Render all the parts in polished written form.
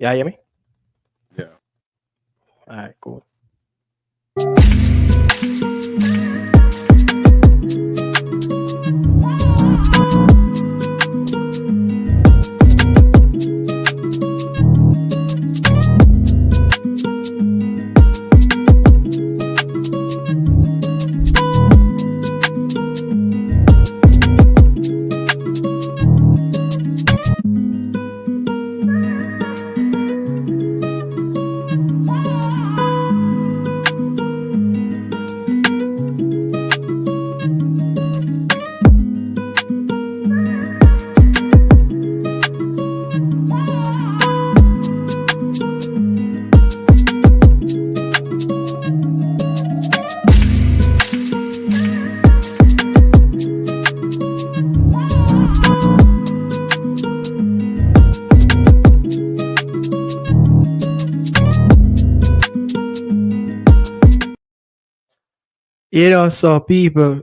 Yeah, hear me? Yeah. All right, cool. So people,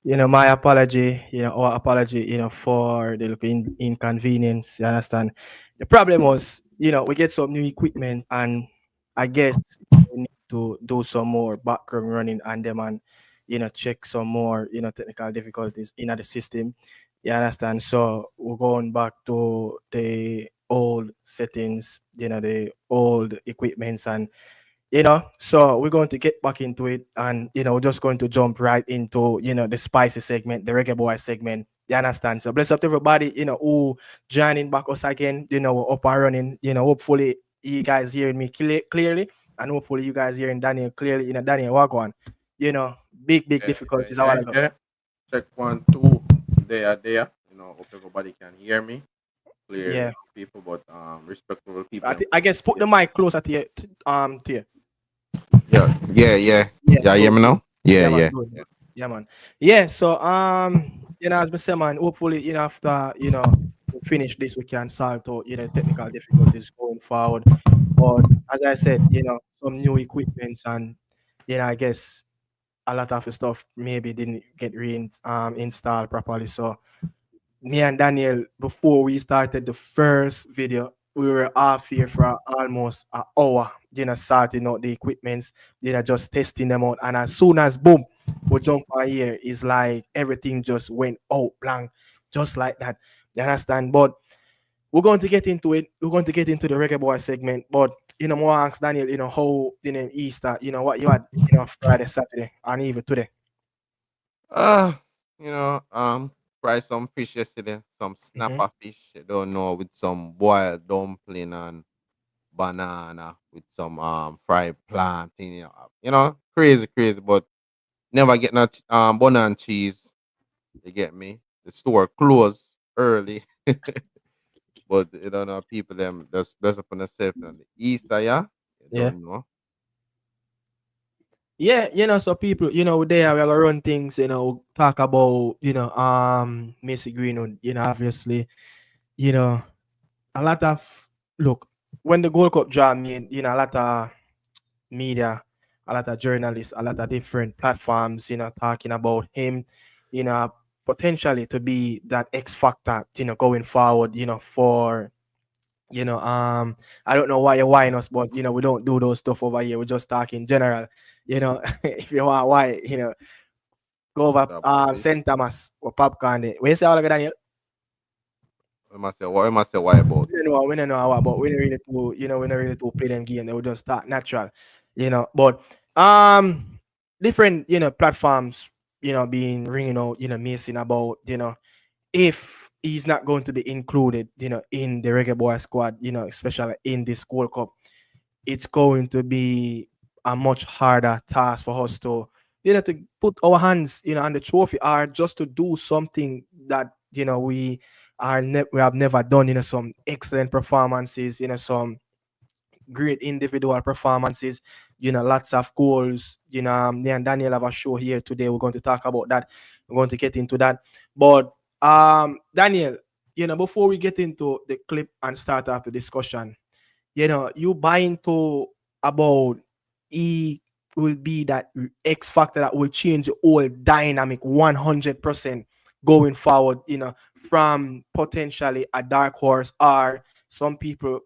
my apology, our apology, for the little inconvenience. You understand? The problem was, we get some new equipment, and I guess we need to do some more background running on them, and check some more, technical difficulties in the system. You understand? So we're going back to the old settings, the old equipments, and so we're going to get back into it, and we're just going to jump right into the spicy segment, the reggae boy segment. You understand? So bless up to everybody, who joining back us again. We're up and running. Hopefully you guys hearing me clearly, and hopefully you guys hearing Daniel clearly. Daniel, walk on. Big Yeah, yeah, difficulties. I yeah, want to go. yeah. Check 1, 2. There. Hope everybody can hear me clearly, Yeah, people, but respectable people them I can guess put hear the me. mic closer to you. To you. Yeah, yeah, yeah. Yeah, Yeah, hear good, me good. now? Yeah, Yeah, man, yeah. good, Yeah. good. Yeah, man. Yeah, so as I said, man, hopefully, after we finish this, we can solve out, technical difficulties going forward. But as I said, some new equipments, and I guess a lot of the stuff maybe didn't get installed properly. So me and Daniel, before we started the first video, we were off here for almost an hour, sorting out the equipments, just testing them out. And as soon as boom, we jump on here, it's like everything just went out blank, just like that. You understand? But we're going to get into it. We're going to get into the reggae boy segment. But more ask Daniel, how Easter, what you had, Friday, Saturday, and even today. Uh, you know, fry some fish yesterday, some Hmm. snapper fish, I don't know, with some boiled dumpling and banana with some fried plantain, crazy, crazy, but never get no bun and cheese. You get me? The store closed early. But you don't know people them just bless upon themselves and the Easter, yeah? You Yeah. don't know. Yeah, so people, there we are gonna run things, talk about, Missy Greenwood, obviously, you know, a lot of look when the Gold Cup draw made, a lot of media, a lot of journalists, a lot of different platforms, talking about him, potentially to be that X factor, going forward, for I don't know why you're whining us, but we don't do those stuff over here. We just talk in general. If you want why, go over What's up, buddy? St. Thomas or popcorn there. Where you say all of Daniel? What am I say why about? We don't know how, but we don't really to, we don't really to play them game. They will just start natural, But different, platforms, being ringing out, missing about, if he's not going to be included, in the Reggae Boy squad, especially in this Gold Cup, it's going to be a much harder task for us to, to put our hands, on the trophy, or just to do something that we have never done. Some excellent performances. Some great individual performances. Lots of goals. Me and Daniel have a show here today. We're going to talk about that. We're going to get into that. But Daniel, before we get into the clip and start off the discussion, you buy into about he will be that X factor that will change the whole dynamic 100% going forward, from potentially a dark horse, or some people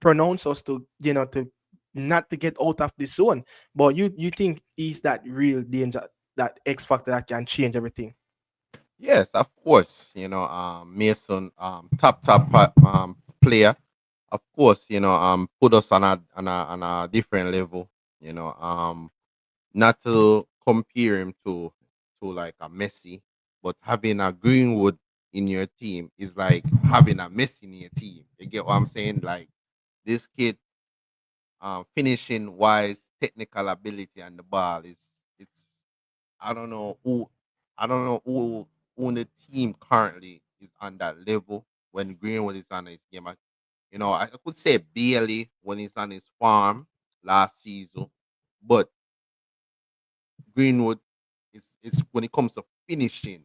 pronounce us to, to not to get out of the zone. But you think he's that real danger, that X factor that can change everything? Yes, of course. Mason, player. Of course, put us on a different level. Not to compare him to like a Messi, but having a Greenwood in your team is like having a Messi in your team. You get what I'm saying? Like this kid, finishing wise, technical ability and the ball is it's I don't know who I don't know who in the team currently is on that level when Greenwood is on his game. I could say Bailey when he's on his farm last season, but Greenwood is when it comes to finishing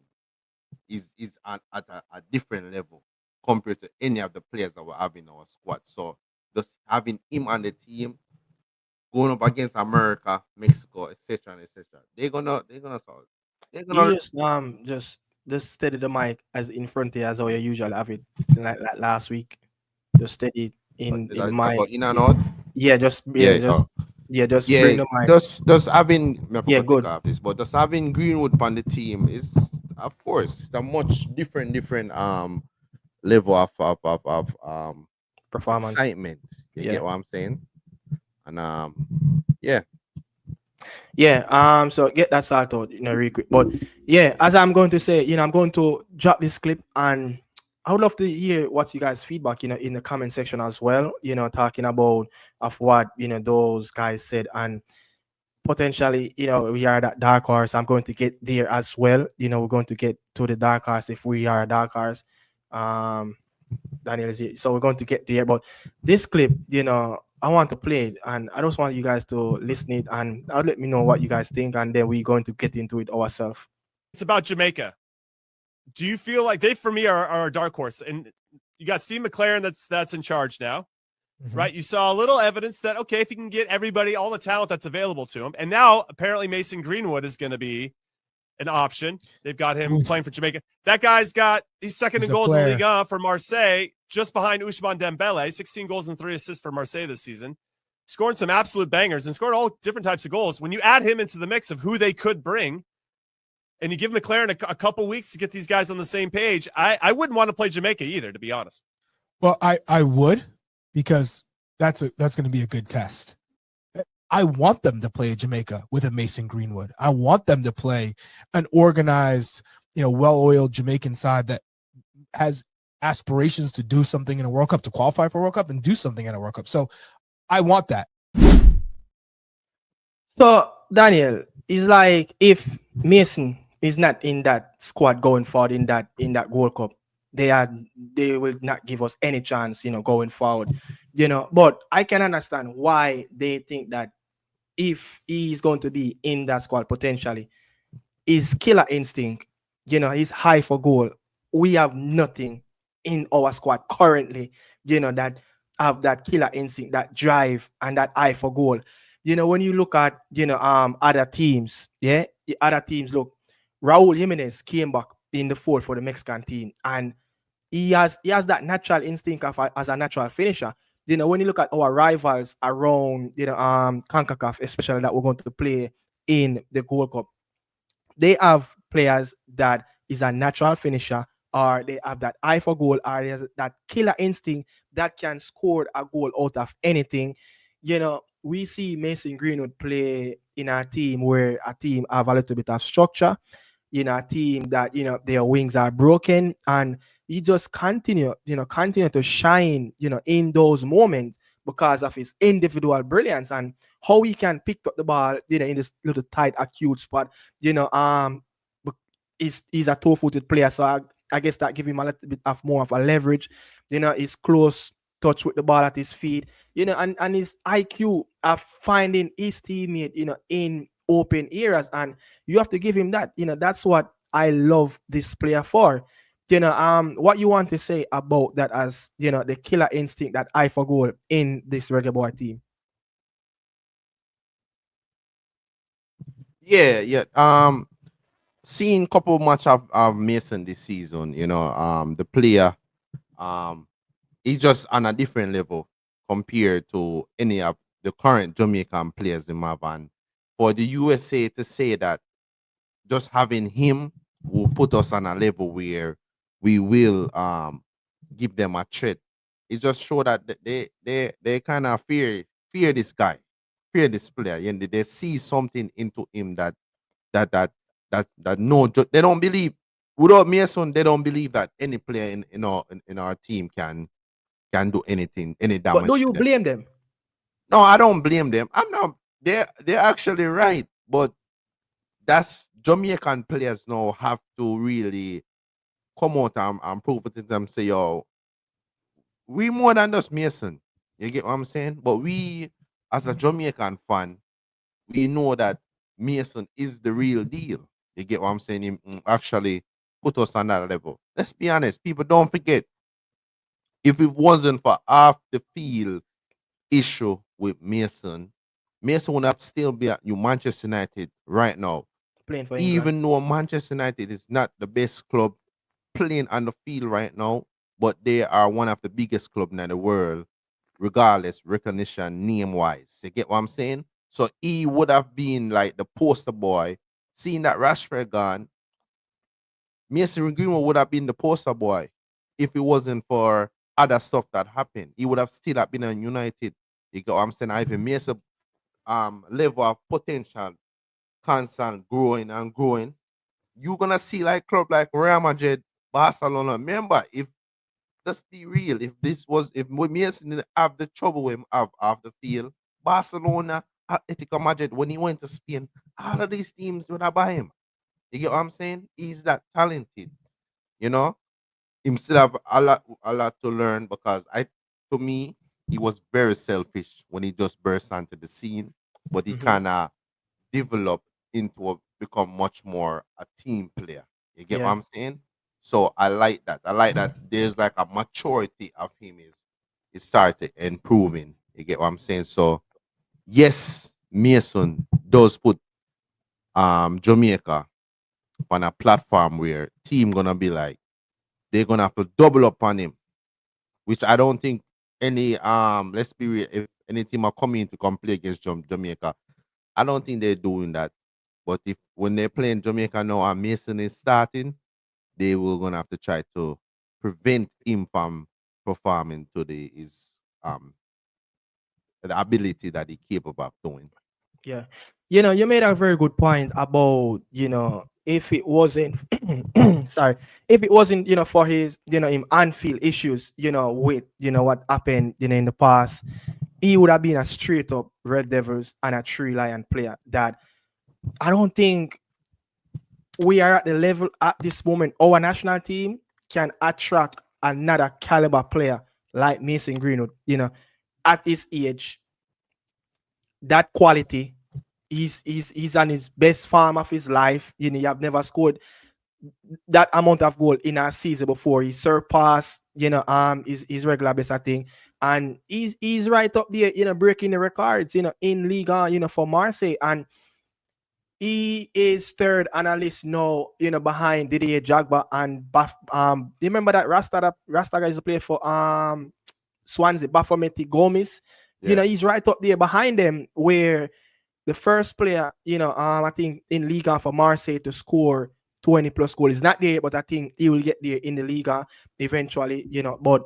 is at a different level compared to any of the players that we have in our squad. So just having him on the team going up against America, Mexico, etc. and etc. They're gonna You just steady the mic as in front here as how you usually have it, like last week. Just steady did in I the talk mic. about in and out? Yeah, just Yeah, just yeah. bring the mic. Just having I Yeah, forgot to take good off this, but just having Greenwood on the team is of course it's a much different level of performance. excitement. You Yeah. get what I'm saying? And yeah. Yeah, so get that started out, real quick. But yeah, as I'm going to say, I'm going to drop this clip, and I would love to hear what you guys feedback, in the comment section as well, talking about of what, those guys said, and potentially, we are that dark horse. I'm going to get there as well. We're going to get to the dark horse if we are a dark horse. Um, Daniel is here. So we're going to get there. But this clip, I want to play it, and I just want you guys to listen it, and I'll let me know what you guys think, and then we're going to get into it ourselves. It's about Jamaica. Do you feel like they, for me, are a dark horse? And you got Steve McLaren that's in charge now, right? You saw a little evidence that, okay, if he can get everybody, all the talent that's available to him, and now apparently Mason Greenwood is going to be an option. They've got him playing for Jamaica. That he's second in goals in Ligue 1 for Marseille, just behind Ousmane Dembele, 16 goals and 3 assists for Marseille this season. Scoring some absolute bangers and scored all different types of goals. When you add him into the mix of who they could bring, and you give McLaren a couple weeks to get these guys on the same page, I wouldn't want to play Jamaica either, to be honest. Well, I would, because that's going to be a good test. I want them to play Jamaica with a Mason Greenwood. I want them to play an organized, well-oiled Jamaican side that has aspirations to do something in a World Cup, to qualify for a World Cup and do something in a World Cup. So I want that. So Daniel, it's like if Mason is not in that squad going forward in that World Cup, they will not give us any chance, going forward. But I can understand why they think that if he's going to be in that squad potentially, his killer instinct, he's high for goal. We have nothing in our squad currently, that have that killer instinct, that drive, and that eye for goal. When you look at other teams, the other teams, look, Raul Jimenez came back in the fold for the Mexican team, and he has that natural instinct as a natural finisher. When you look at our rivals around, CONCACAF, especially that we're going to play in the Gold Cup, they have players that is a natural finisher, or they have that eye for goal, or there's that killer instinct that can score a goal out of anything. We see Mason Greenwood play in a team where a team have a little bit of structure, a team that, their wings are broken, and he just continue to shine, in those moments because of his individual brilliance and how he can pick up the ball, in this little tight, acute spot. He's a two-footed player, so I guess that give him a little bit of more of a leverage. His close touch with the ball at his feet, and his IQ of finding his teammate, in open areas, and you have to give him that. That's what I love this player for. What you want to say about that as the killer instinct, that eye for goal in this Reggae Boy team? Yeah. Seeing couple much of Mason this season, the player, he's just on a different level compared to any of the current Jamaican players in have. And for the USA to say that just having him will put us on a level where we will give them a threat. It just show that they kind of fear this guy, fear this player, and they see something into him that that that no they don't believe without Mason they don't believe that any player in our team can do anything any But do damage to you them. blame them? No, I don't blame them. I'm not. They're actually right, but that's Jamaican players now have to really come out and prove it to them. Say, yo, we more than just Mason. You get what I'm saying? But we, as a Jamaican fan, we know that Mason is the real deal. You get what I'm saying? He actually put us on that level. Let's be honest. People don't forget. If it wasn't for half the field issue with Mason, Mason would have still be at New Manchester United right now. Playing for England. Even though Manchester United is not the best club playing on the field right now, but they are one of the biggest clubs in the world, regardless recognition name wise. You get what I'm saying? So he would have been like the poster boy. Seeing that Rashford gone, Mason Greenwood would have been the poster boy if it wasn't for other stuff that happened. He would have still have been on United. You get what I'm saying? Even Mason level of potential constant growing and growing. You're gonna see like club like Real Madrid, Barcelona. Remember, if let's be real, if Mason didn't have the trouble with him off the field, Barcelona, Atletico Madrid, when he went to Spain, all of these teams would have buy him. You get what I'm saying? He's that talented, you know. He still have a lot to learn because to me, he was very selfish when he just burst onto the scene, but he Mhm. kind of developed into become much more a team player. You get what Yeah. I'm saying? So I like that. I like that there's like a maturity of him is started improving. You get what I'm saying? So yes, Mason does put Jamaica on a platform where team gonna be like they're gonna have to double up on him, which I don't think any let's be real, if any team are coming to come play against Jamaica, I don't think they're doing that. But if when they're playing Jamaica now and Mason is starting, they will gonna have to try to prevent him from performing to um the ability that he capable of doing. Yeah. You made a very good point about, if it wasn't sorry, if it wasn't, for his, him on-field issues, with, what happened, in the past, he would have been a straight up Red Devils and a Three Lion player that I don't think we are at the level at this moment. Our national team can attract another caliber player like Mason Greenwood, at his age, that quality. He's on his best form of his life. He have never scored that amount of goal in a season before. He surpassed, his regular best, I think. And he's right up there, breaking the records, in Liga, for Marseille. And he is third on a list now, behind Didier Jagba and you remember that Rasta guy is play for Swansea, Baphomet Gomez. Yes. He's right up there behind them, where the first player, I think in Liga for Marseille to score 20 plus goals is not there, but I think he will get there in the Liga eventually, but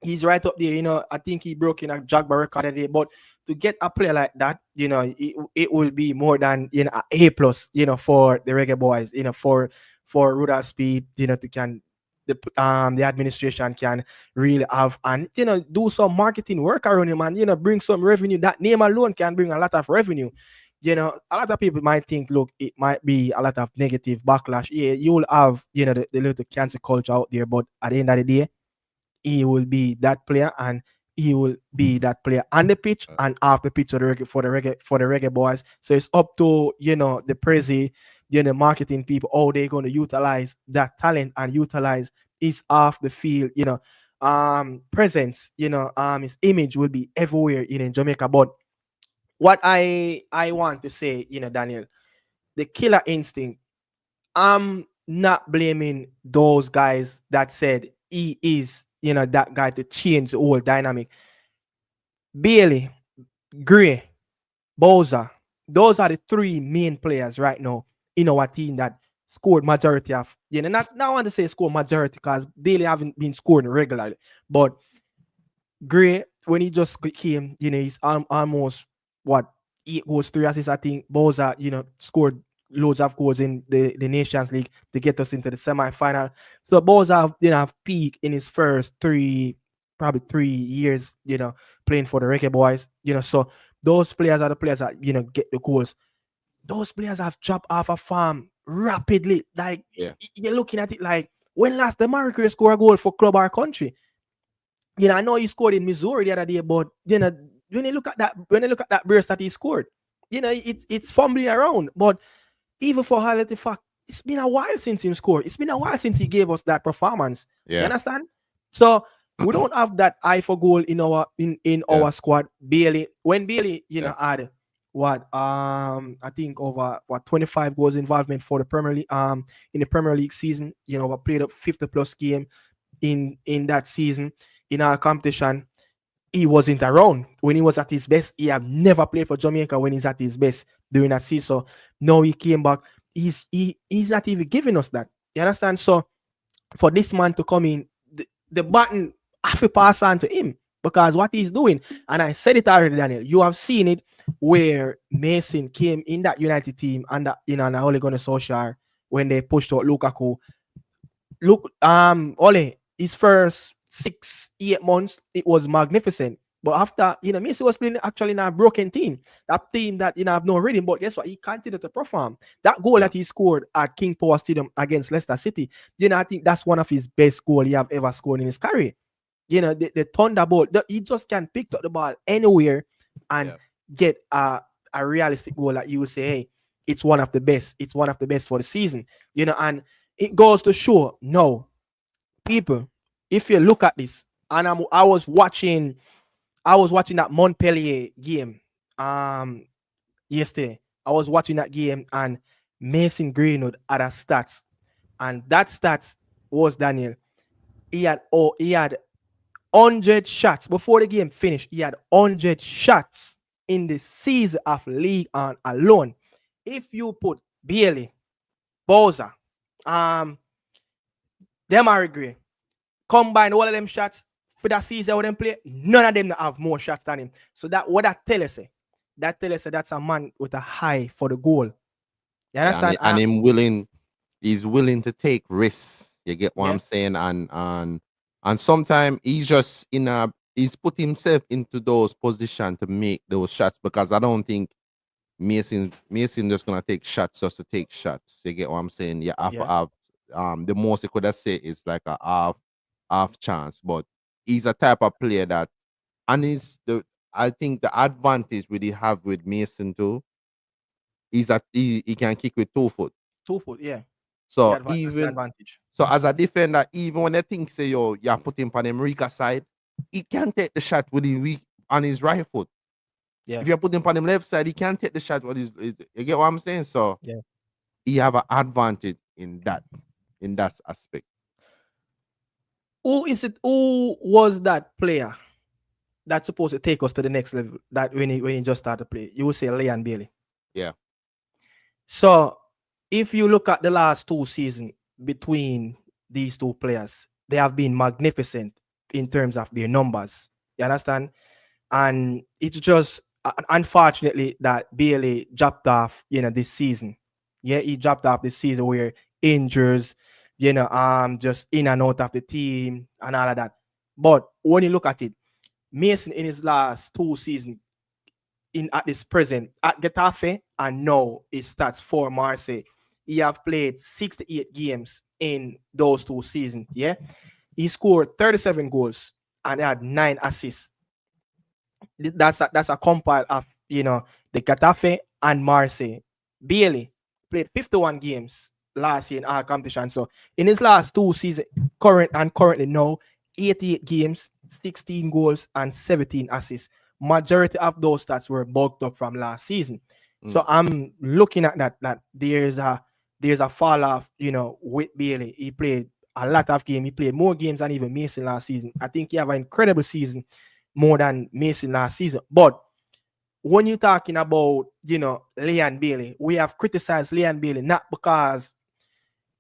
he's right up there. I think he broke in a Jagba record today. But to get a player like that, it will be more than A plus, for the Reggae Boys, for Ruda Speed, to can the administration can really have and do some marketing work around him and bring some revenue. That name alone can bring a lot of revenue. A lot of people might think, look, it might be a lot of negative backlash. Yeah, you will have the little cancer culture out there, but at the end of the day, he will be that player and he will be that player on the pitch Uh, and off the pitch for the reggae boys. So it's up to the Prezi, marketing people, how they're going to utilize that talent and utilize his off the field, presence, his image will be everywhere in Jamaica. But what I want to say, Daniel, the killer instinct, I'm not blaming those guys that said he is, that guy to change the whole dynamic. Bailey, Gray, Bowser. Those are the three main players right now in our team that scored majority of. Not I want to say score majority because Bailey haven't been scoring regularly, but Gray, when he just came, he's almost what 8 goals, 3 assists. I think Boza, scored loads of goals in the Nations League to get us into the semi-final. So Boza, have peaked in his first probably 3 years, playing for the Reggae Boys. So those players are the players that get the goals. Those players have dropped off a farm rapidly. Like Yeah. you're looking at it like when last the Marquis score a goal for club or country. I know he scored in Missouri the other day, but when you look at that burst that he scored, it's fumbling around. But even for highlight the fact, it's been a while since he scored. It's been a while since he gave us that performance. You Yeah. understand? So we don't have that eye for goal in our Yeah. our squad. When Bailey, Yeah. had what I think over 25 goals involvement for the Premier League in the Premier League season. We played a 50 plus game in that season in our competition. He wasn't around when he was at his best. He have never played for Jamaica when he's at his best during that season. So now he came back. He's not even giving us that. You understand? So for this man to come in, the button have to pass on to him because what he's doing, and I said it already, Daniel. You have seen it where Mason came in that United team and and Ole Gunnar Solskjaer when they pushed out Lukaku. Ole, his first 6-8 months, it was magnificent. But after, Messi was playing actually in a broken team. That team that, have no rhythm. But guess what? He continued to perform. That goal Yeah. that he scored at King Power Stadium against Leicester City, I think that's one of his best goals he have ever scored in his career. The thunderbolt, he just can pick up the ball anywhere and Yeah. get a realistic goal that you would say, hey, it's one of the best. It's one of the best for the season. And it goes to show, no, people, if you look at this, and I was watching that Montpellier game yesterday. I was watching that game and Mason Greenwood had a stats, and that stats was Daniel. He had 100 shots before the game finished. He had 100 shots in the season of league on alone. If you put Bailey, Bowser, them are Gray, combine all of them shots for that season with them play, none of them have more shots than him. So what that tell us, that tell us that's a man with a high for the goal. You Yeah, understand? and he's willing to take risks. You get what Yeah. I'm saying? And sometimes he's put himself into those positions to make those shots because I don't think Mason just gonna take shots just to take shots. You get what I'm saying? You have to Yeah. have the most you could have said is like a half chance, but he's a type of player that, and I think the advantage we have with Mason too is that he can kick with 2 foot. 2 foot, yeah. So That's the advantage. so as a defender, even when they think say you're putting on him Rika side, he can take the shot with his on his right foot. Yeah. If you're putting on him left side, he can't take the shot with his you get what I'm saying? So Yeah. he have an advantage in that aspect. Who was that player that's supposed to take us to the next level that when he just started to play? You would say Leon Bailey. Yeah. So if you look at the last 2 seasons between these two players, they have been magnificent in terms of their numbers. You understand? And it's just unfortunately that Bailey dropped off, this season. Yeah, he dropped off this season where injuries, just in and out of the team and all of that. But when you look at it, Mason in his last 2 seasons at this present at Getafe and now it starts for Marseille. He have played 68 games in those 2 seasons. Yeah, he scored 37 goals and had 9 assists. That's a compile of the Getafe and Marseille. Bailey played 51 games last year in our competition. So in his last 2 seasons, currently now, 88 games, 16 goals, and 17 assists. Majority of those stats were bulked up from last season. So I'm looking at that there's a fall off, with Bailey. He played a lot of games. He played more games than even Mason last season. I think he have an incredible season more than Mason last season. But when you're talking about, Leon Bailey, we have criticized Leon Bailey not because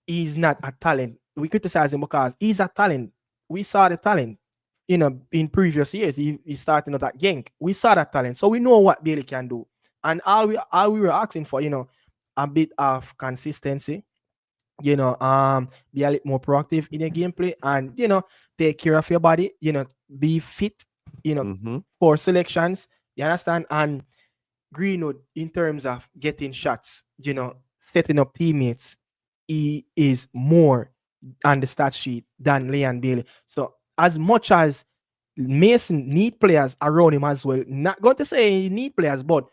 he's not a talent. We criticize him because he's a talent. We saw the talent, in previous years. He starting at that Genk. We saw that talent. So we know what Bailey can do. And all we were asking for, a bit of consistency, be a little more proactive in your gameplay and, take care of your body, be fit, Mm-hmm. for selections. You understand? And Greenwood, in terms of getting shots, setting up teammates, he is more on the stat sheet than Leon Bailey. So as much as Mason need players around him as well, not going to say he need players, but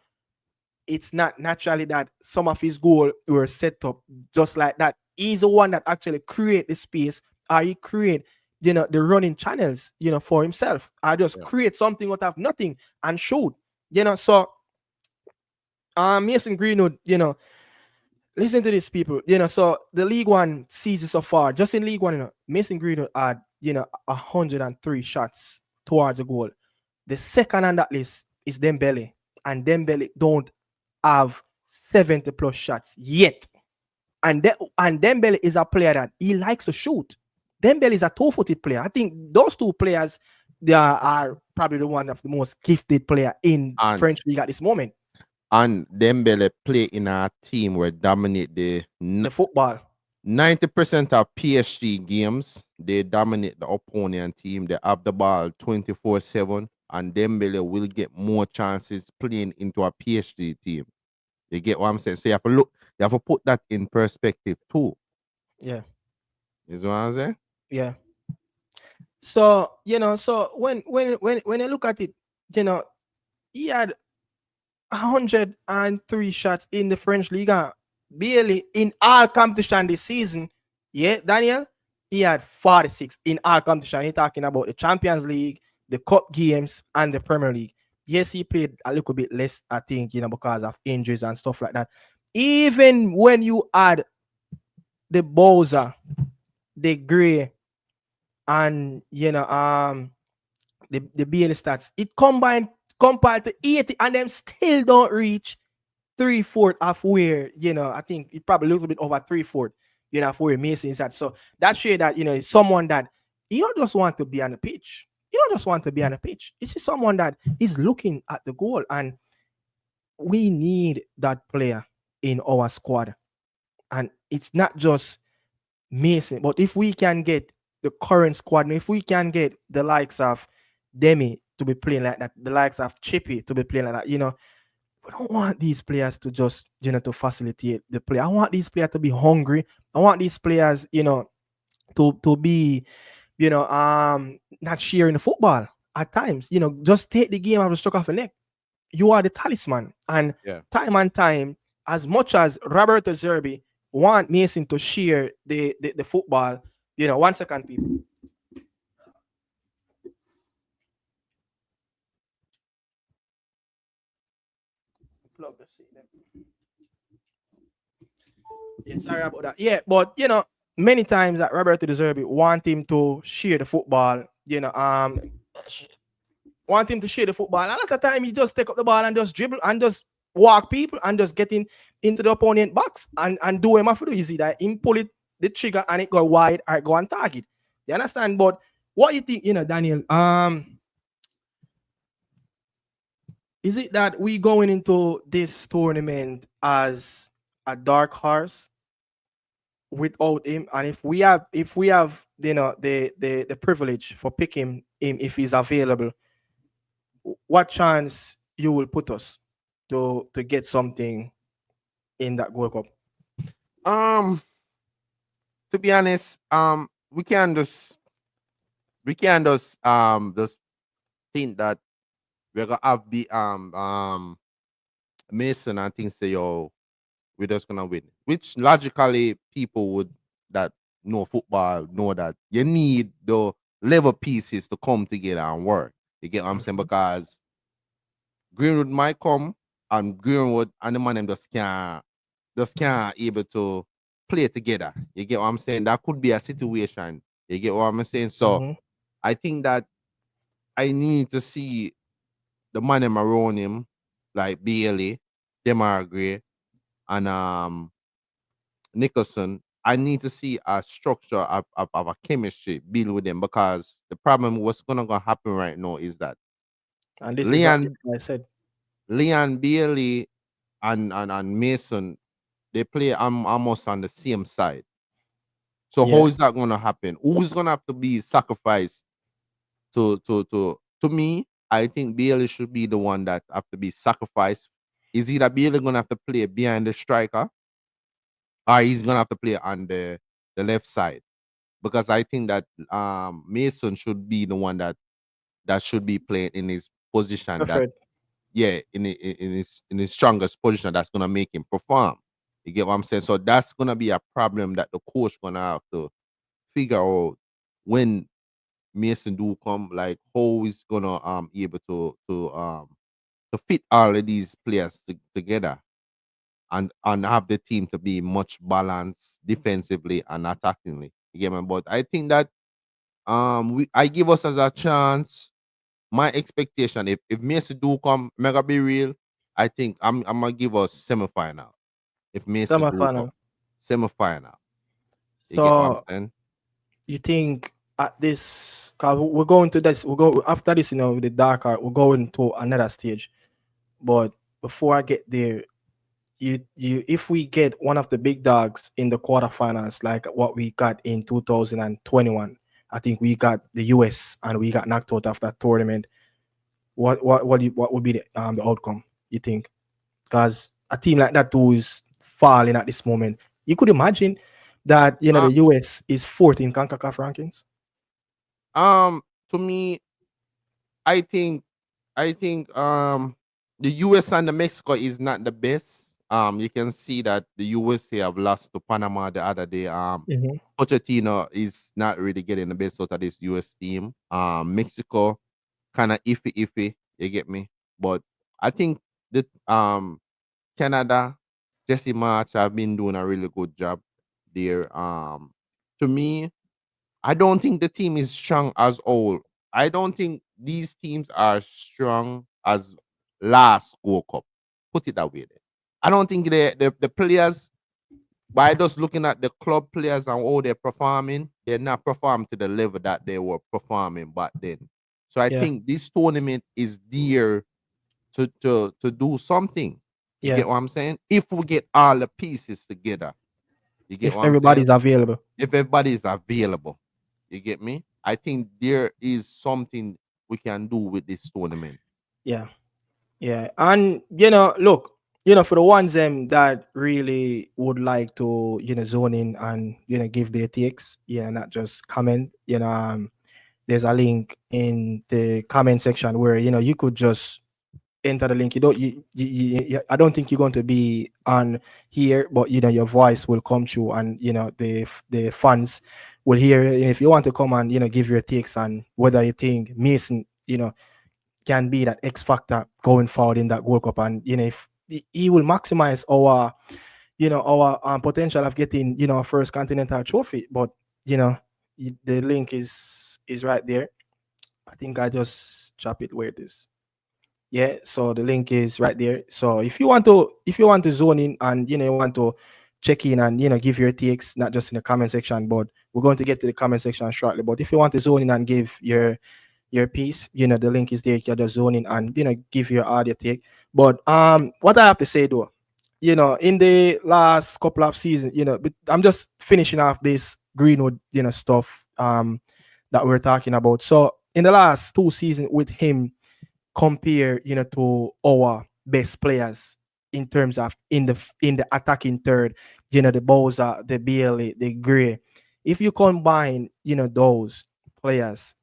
it's not naturally that some of his goals were set up just like that. He's the one that actually create the space, or he create, the running channels, for himself. I just Yeah. create something out of nothing and shoot. So Mason Greenwood, listen to these people, so the League One season so far, just in League One, Mason Greenwood had, 103 shots towards a goal. The second on that list is Dembele, and Dembele don't have 70 plus shots yet. And Dembele is a player that he likes to shoot. Dembele is a two-footed player. I think those two players, they are probably the one of the most gifted player in And French league at this moment. and Dembele play in a team where dominate the The football. 90% of PSG games. They dominate the opponent team. They have the ball 24/7, and Dembele will get more chances playing into a PSG team. You get what I'm saying? So you have to look. You have to put that in perspective too. Yeah, Is what I'm saying? yeah. So so when you look at it, he had 103 shots in the French Liga. Barely in all competition this season. Yeah, Daniel, he had 46 in all competition. He's talking about the Champions League, the Cup games, and the Premier League. Yes, he played a little bit less, I think, because of injuries and stuff like that. Even when you add the Bowser, the Gray, and the BL stats, it compared to 80, and them still don't reach 3/4 of where, I think it probably a little bit over 3/4, of where Mason is at. So that shows that, it's someone that you don't just want to be on the pitch. You don't just want to be on the pitch. This is someone that is looking at the goal, and we need that player in our squad. And it's not just Mason, but if we can get the current squad, and if we can get the likes of Demi to be playing like that, the likes of Chippy to be playing like that, we don't want these players to just, to facilitate the play. I want these players to be hungry. I want these players, to be, not sharing the football at times. Just take the game out of the stroke of the neck. You are the talisman. And Yeah. time and time, as much as Roberto Zerbi want Mason to share the football, 1 second, people. Plug the seat there. Yeah, sorry about that. Yeah, but many times that Roberto De Zerbi want him to share the football, want him to share the football. And a lot of time he just take up the ball and just dribble and just walk people and just get into the opponent box and do him have to do. You see that him pull it the trigger and it go wide or it go on target. You understand? But what you think, Daniel? Is it that we going into this tournament as a dark horse without him? And if we have the privilege for picking him if he's available, what chance you will put us to get something in that Gold Cup? Um, to be honest, we can just think that we're gonna have the Mason and things say, yo, we're just gonna win. Which logically people would that know football know that you need the level pieces to come together and work. You get what I'm saying? Because Greenwood might come and Greenwood and the man them just can't able to play together. You get what I'm saying? That could be a situation. You get what I'm saying? So Mhm. I think that I need to see the man them around him, like Bailey, Demar and Nicholson. I need to see a structure of a chemistry build with them, because the problem what's gonna happen right now is that And this is what this Leon guy said. Leon Bailey and Mason, they play almost on the same side. So how Yeah, is that gonna happen? Who's gonna have to be sacrificed to me? I think Bailey should be the one that have to be sacrificed. Is either Bailey gonna have to play behind the striker, or he's gonna have to play on the left side? Because I think that Mason should be the one that should be playing in his position, that preferred. yeah, in his strongest position, that's gonna make him perform. You get what I'm saying? So that's gonna be a problem that the coach gonna have to figure out when Mason do come, like how he's gonna able to fit all of these players together, and have the team to be much balanced defensively and attackingly. You get me? But I think that I give us as a chance. My expectation, if Mason do come, mega be real, I think I'm gonna give us semi-final. If Mason do come, Semi-final. semi-final. You get what I'm So saying? you think at this, cause we're going to this, we'll go after this, with the dark art, we're going to another stage. But before I get there, you if we get one of the big dogs in the quarterfinals, like what we got in 2021, I think we got the US and we got knocked out of that tournament. What would be the outcome, you think? Because a team like that too is falling at this moment. You could imagine that Uh, the US is fourth in CONCACAF rankings. to me, I think the US and the Mexico is not the best. You can see that the USA have lost to Panama the other day. Mhm. Pochettino is not really getting the best out of this US team. Mexico kind of iffy. You get me? But I think that Canada, Jesse March have been doing a really good job there. To me, I don't think the team is strong as old. I don't think these teams are strong as last World Cup. Put it that way. Then. I don't think the players, by just looking at the club players and how they're performing, they're not performing to the level that they were performing back then. So I Yeah, think this tournament is there to do something. You yeah. get what I'm saying? If we get all the pieces together, you get If what I'm saying? everybody's available. If everybody is available, you get me? I think there is something we can do with this tournament. Yeah. Yeah, and look, for the ones that really would like to, zone in and give their takes, not just comment. There's a link in the comment section where you could just enter the link. You don't, I don't think you're going to be on here, but your voice will come through, and the fans will hear it. And if you want to come and give your takes on whether you think Mason, can be that X factor going forward in that Gold Cup, and if he will maximize our our potential of getting a first continental trophy. But the link is right there. I think I just chop it where it is. Yeah, so the link is right there. So if you want to zone in and you want to check in and give your takes, not just in the comment section, but we're going to get to the comment section shortly. But if you want to zone in and give your piece, the link is there. You can just zone in and give your audio take. But what I have to say though, in the last couple of seasons, but I'm just finishing off this Greenwood, stuff that we're talking about. So in the last 2 seasons with him, compare to our best players in terms of in the attacking third, the Bowser, the Bailey, the Gray. If you combine, those players,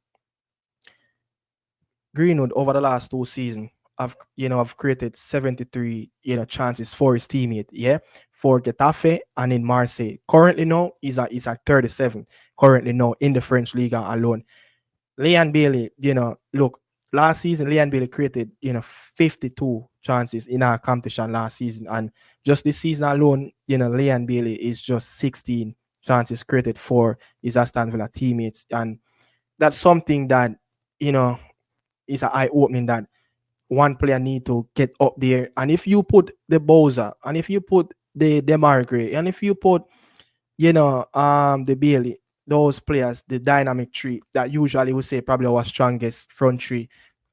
Greenwood over the last 2 seasons have created 73 chances for his teammate, yeah, for Getafe and in Marseille. Currently now he's at 37. Currently now in the French Liga alone. Leon Bailey, look, last season Leon Bailey created 52 chances in our competition last season, and just this season alone, Leon Bailey is just 16 chances created for his Aston Villa teammates, and that's something that you know is an eye opening that one player need to get up there. And if you put the Bowser, and if you put the Demargre, and if you put the Bailey, those players, the dynamic three that usually we say probably our strongest front three,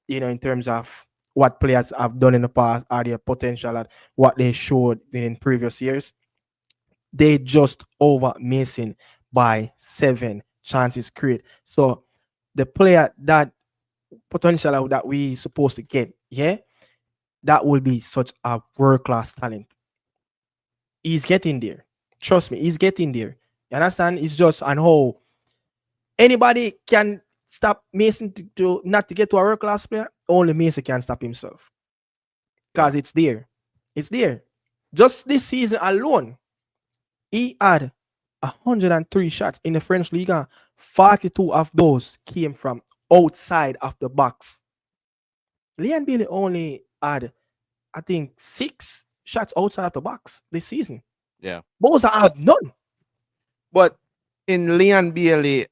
in terms of what players have done in the past or their potential at what they showed in previous years, they just over missing by 7 chances create. So the player that potential that we supposed to get, yeah, that will be such a world class talent. He's getting there. Trust me, he's getting there. You understand? It's just on how anybody can stop Mason to not to get to a world class player. Only Mason can stop himself Yeah. because it's there. It's there. Just this season alone, he had 103 shots in the French Liga. 42 of those came from outside of the box. Leon Bailey only had, I think, 6 shots outside of the box this season. Yeah. Boza have none. But in Leon Bailey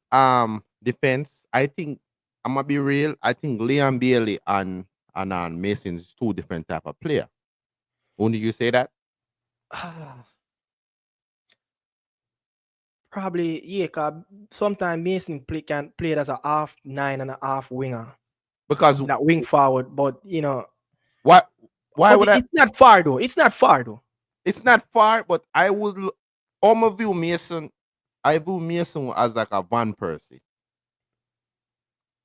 defense, I think I'm gonna be real. I think Leon Bailey and Mason is two different type of player. When did you say that? Probably, yeah, cause sometimes Mason can play as a half nine and a half winger. Because That wing forward, but why would I? it's not far though. It's not far though. It's not far, but I would. I'm a view Mason. I view Mason as like a Van Persie.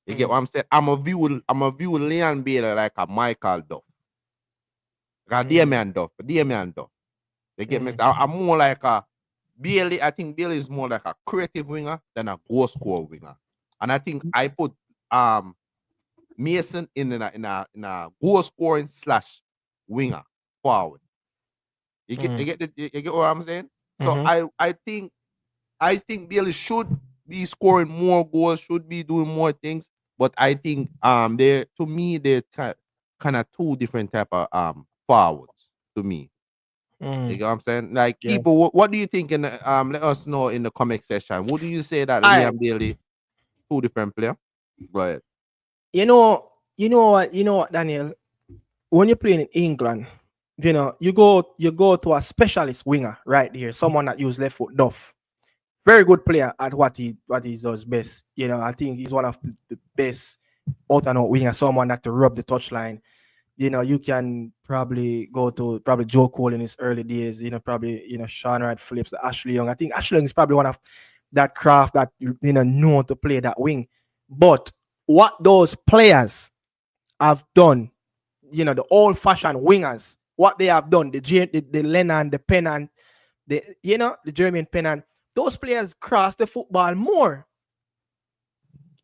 You get what I'm saying? I'm a view Leon Bailey like a Michael Duff. Like a Damian Duff. You get me? I'm more like a Bailey. I think Bailey is more like a creative winger than a goal scorer winger. And I think I put Mason in a goal scoring / winger forward. You get what I'm saying? So I think Bailey should be scoring more goals, should be doing more things. But I think they're kind of two different type of forwards to me. You get what I'm saying? Like Yeah. people, what do you think? Let us know in the comment section. What do you say that I- Liam Bailey, two different player? Go ahead. You know what, Daniel? When you're playing in England, you go to a specialist winger right here, someone that use left foot duff. Very good player at what he does best. I think he's one of the best out and out winger, someone that to rub the touchline. You can probably go to probably Joe Cole in his early days, probably, Sean Wright Phillips, Ashley Young. I think Ashley Young is probably one of that craft that, know to play that wing. But what those players have done, the old fashioned wingers, what they have done, the Lennon, the Pennant, the Jermaine Pennant, those players cross the football more.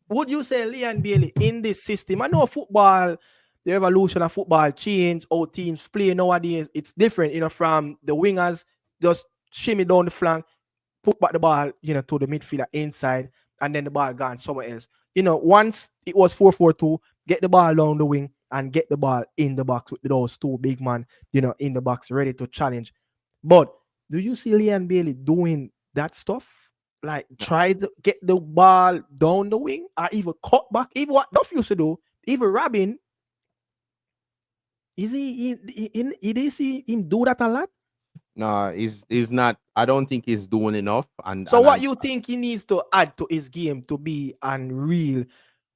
Would you say Leon Bailey in this system? I know football, the evolution of football change, how teams play nowadays. It's different, from the wingers just shimmy down the flank, put back the ball, to the midfielder inside, and then the ball gone somewhere else. Once it was 4-4-2, get the ball down the wing and get the ball in the box with those two big man, in the box ready to challenge. But do you see Leon Bailey doing that stuff? Like try to get the ball down the wing or even cut back, even what Duff used to do, even Robin. Is he see him do that a lot? No, he's not. I don't think he's doing enough. And So and what you think he needs to add to his game to be unreal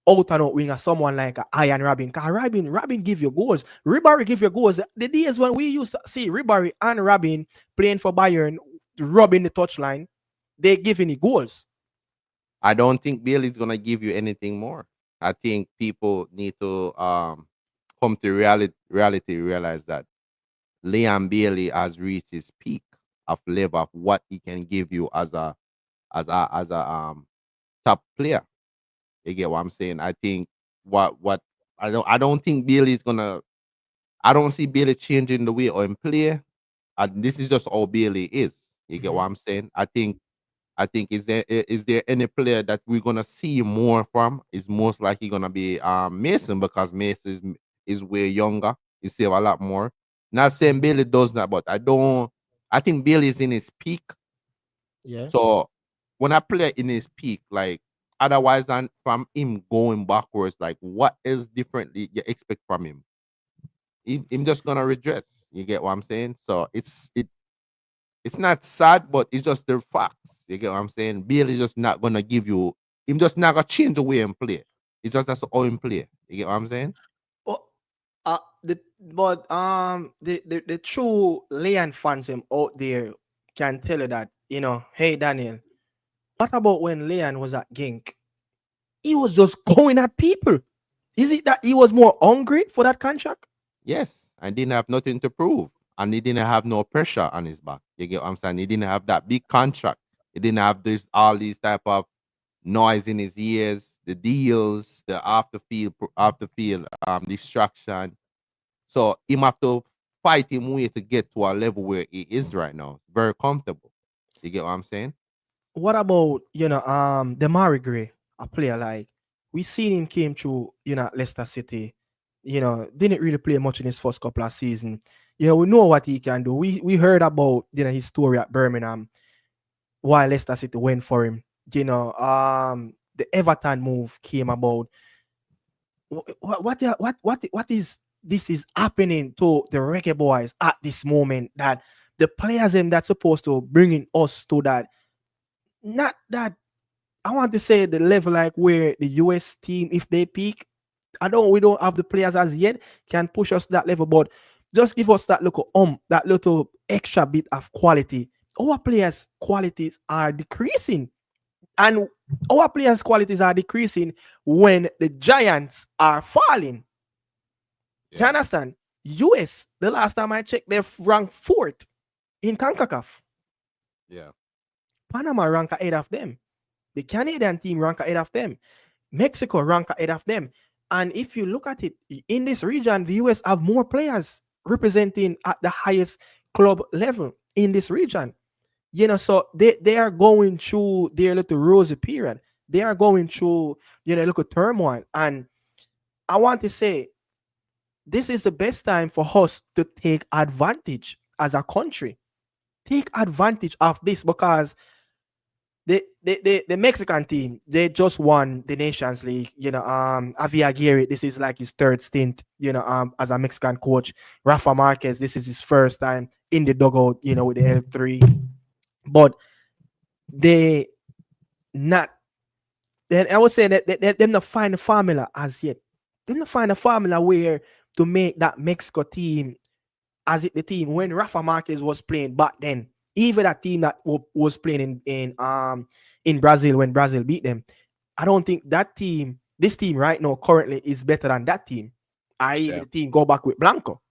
out and out winger, someone like a Ian Robin? Because Robin give you goals. Ribéry give you goals. The days when we used to see Ribéry and Robin playing for Bayern, rubbing the touchline, they giving you goals. I don't think Bailey's gonna give you anything more. I think people need to come to reality, realize that Liam Bailey has reached his peak of level of what he can give you as a top player. You get what I'm saying? I think what I don't think Bailey's gonna. I don't see Bailey changing the way or play. And this is just how Bailey is. You get what I'm saying? I think is there any player that we're gonna see more from? Is most likely gonna be Mason, because Mason is way younger. He save a lot more. Not saying Bailey does that, but I think Bailey is in his peak. Yeah. So when I play in his peak, like otherwise than from him going backwards. Like, what is differently you expect from him? Him just gonna redress. You get what I'm saying? So it's not sad, but it's just the facts. You get what I'm saying? Bill is just not gonna give you. Him just not gonna change the way him play. It's just that's how him play. You get what I'm saying? Oh, the true Leon fans him out there can tell you that, hey Daniel, what about when Leon was at Gink? He was just going at people. Is it that he was more hungry for that contract? Yes, and didn't have nothing to prove, and he didn't have no pressure on his back. You get what I'm saying? He didn't have that big contract. He didn't have this all these type of noise in his ears, the deals, the after field distraction. So him have to fight him way to get to a level where he is right now. Very comfortable. You get what I'm saying? What about the Mari Gray, a player like we seen him came through, at Leicester City, didn't really play much in his first couple of seasons. We know what he can do. We heard about his story at Birmingham, why Leicester City went for him. The Everton move came about. What is this is happening to the Reggae boys at this moment, that the players in that's supposed to bringing us to that, not that I want to say the level like where the US team, if they peak, we don't have the players as yet can push us that level, but just give us that little extra bit of quality. Our players' qualities are decreasing, and our players' qualities are decreasing when the giants are falling. Do you Yeah. understand? US, the last time I checked, they're ranked fourth in CONCACAF. Yeah. Panama rank ahead of them. The Canadian team rank ahead of them. Mexico rank ahead of them. And if you look at it, in this region, the US have more players representing at the highest club level in this region. So they are going through their little rosy period. They are going through, little turmoil. And I want to say, this is the best time for us to take advantage as a country. Take advantage of this, because the Mexican team, they just won the Nations League. Javier Aguirre, this is like his third stint, as a Mexican coach. Rafa Marquez, this is his first time in the dugout, with the L3. But they not, then I would say that they not find a formula as yet. They not find a formula where to make that Mexico team as it the team when Rafa Marquez was playing back then. Even that team that was playing in Brazil when Brazil beat them. I don't think this team right now currently is better than that team. Yeah. The team go back with Blanco.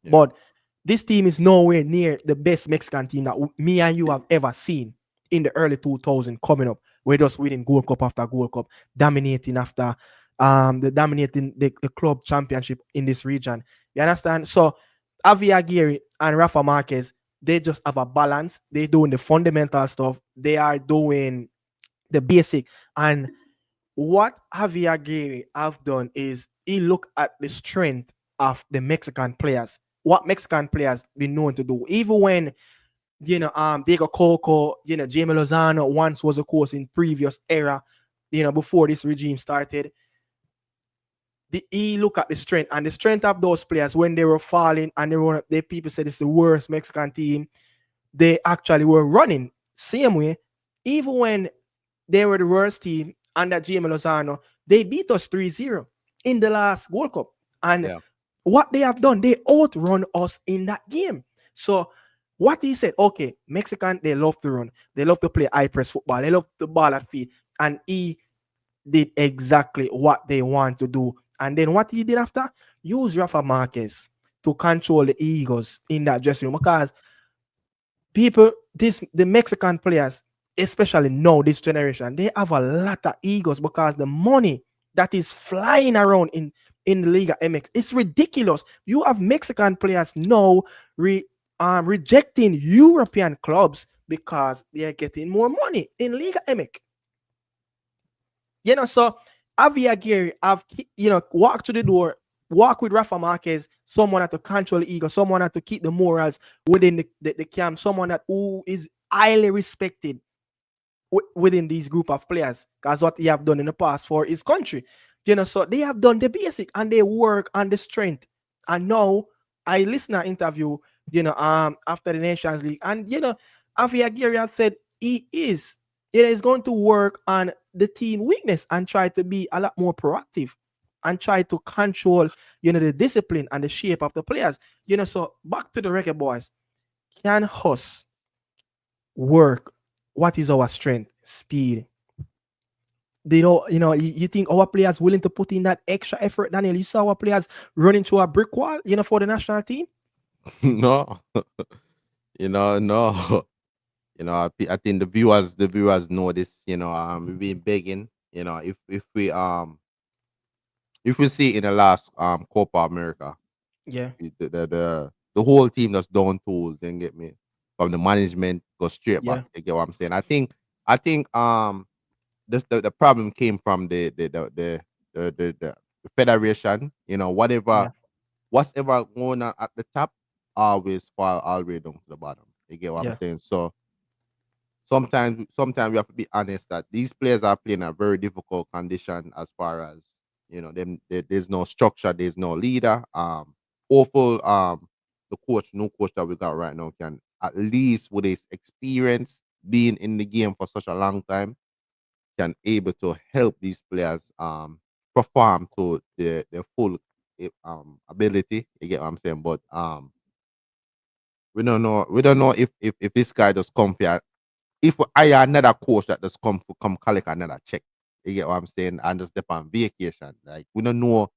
Yeah. But this team is nowhere near the best Mexican team that me and you have ever seen in the early 2000s coming up. We're just winning Gold Cup after Gold Cup, dominating after dominating the club championship in this region. You understand? So Javier Aguirre and Rafa Marquez, they just have a balance. They're doing the fundamental stuff. They are doing the basic. And what Javier Aguirre have done is he look at the strength of the Mexican players. What Mexican players been known to do. Even when Diego Coco, Jamie Lozano once was, of course, in previous era, before this regime started. He look at the strength, and the strength of those players when they were falling, and the people said it's the worst Mexican team. They actually were running same way, even when they were the worst team under Jamie Lozano. They beat us 3-0 in the last World Cup, and Yeah. what they have done, they outrun us in that game. So what he said, okay, Mexican, they love to run, they love to play high press football, they love the ball at feet, and he did exactly what they want to do. And then what he did after? Use Rafa Marquez to control the egos in that dressing room. Because the Mexican players, especially now, this generation, they have a lot of egos because the money that is flying around in the Liga MX, it's ridiculous. You have Mexican players now rejecting European clubs because they are getting more money in Liga MX. So Javier Aguirre have, walk to the door, walk with Rafa Marquez, someone that to control the ego, someone that to keep the morals within the camp, someone that who is highly respected within these group of players. Because what he have done in the past for his country, so they have done the basic and they work on the strength. And now I listen to interview, after the Nations League, and Afi Aguirre has said he's going to work on the team weakness and try to be a lot more proactive and try to control, the discipline and the shape of the players. So back to the Reggae Boys. Can us work? What is our strength? Speed. You think our players willing to put in that extra effort, Daniel? You saw our players running through a brick wall, for the national team. No, no. I think the viewers know this. We've been begging. If we see in the last Copa America, Yeah, the whole team that's down tools, then get me from the management go straight back. yeah, You get what I'm saying? I think the problem came from the federation. yeah, Whatever going on at the top always fall all the way down to the bottom. You get what I'm yeah, saying? So sometimes we have to be honest that these players are playing a very difficult condition as far as there's no structure, there's no leader. Awful the new coach that we got right now can at least with his experience being in the game for such a long time can able to help these players perform to their full ability. You get what I'm saying? But we don't know if this guy does come here. If I another coach that does come collect another check, you get what I'm saying, and just step on vacation. Like we don't know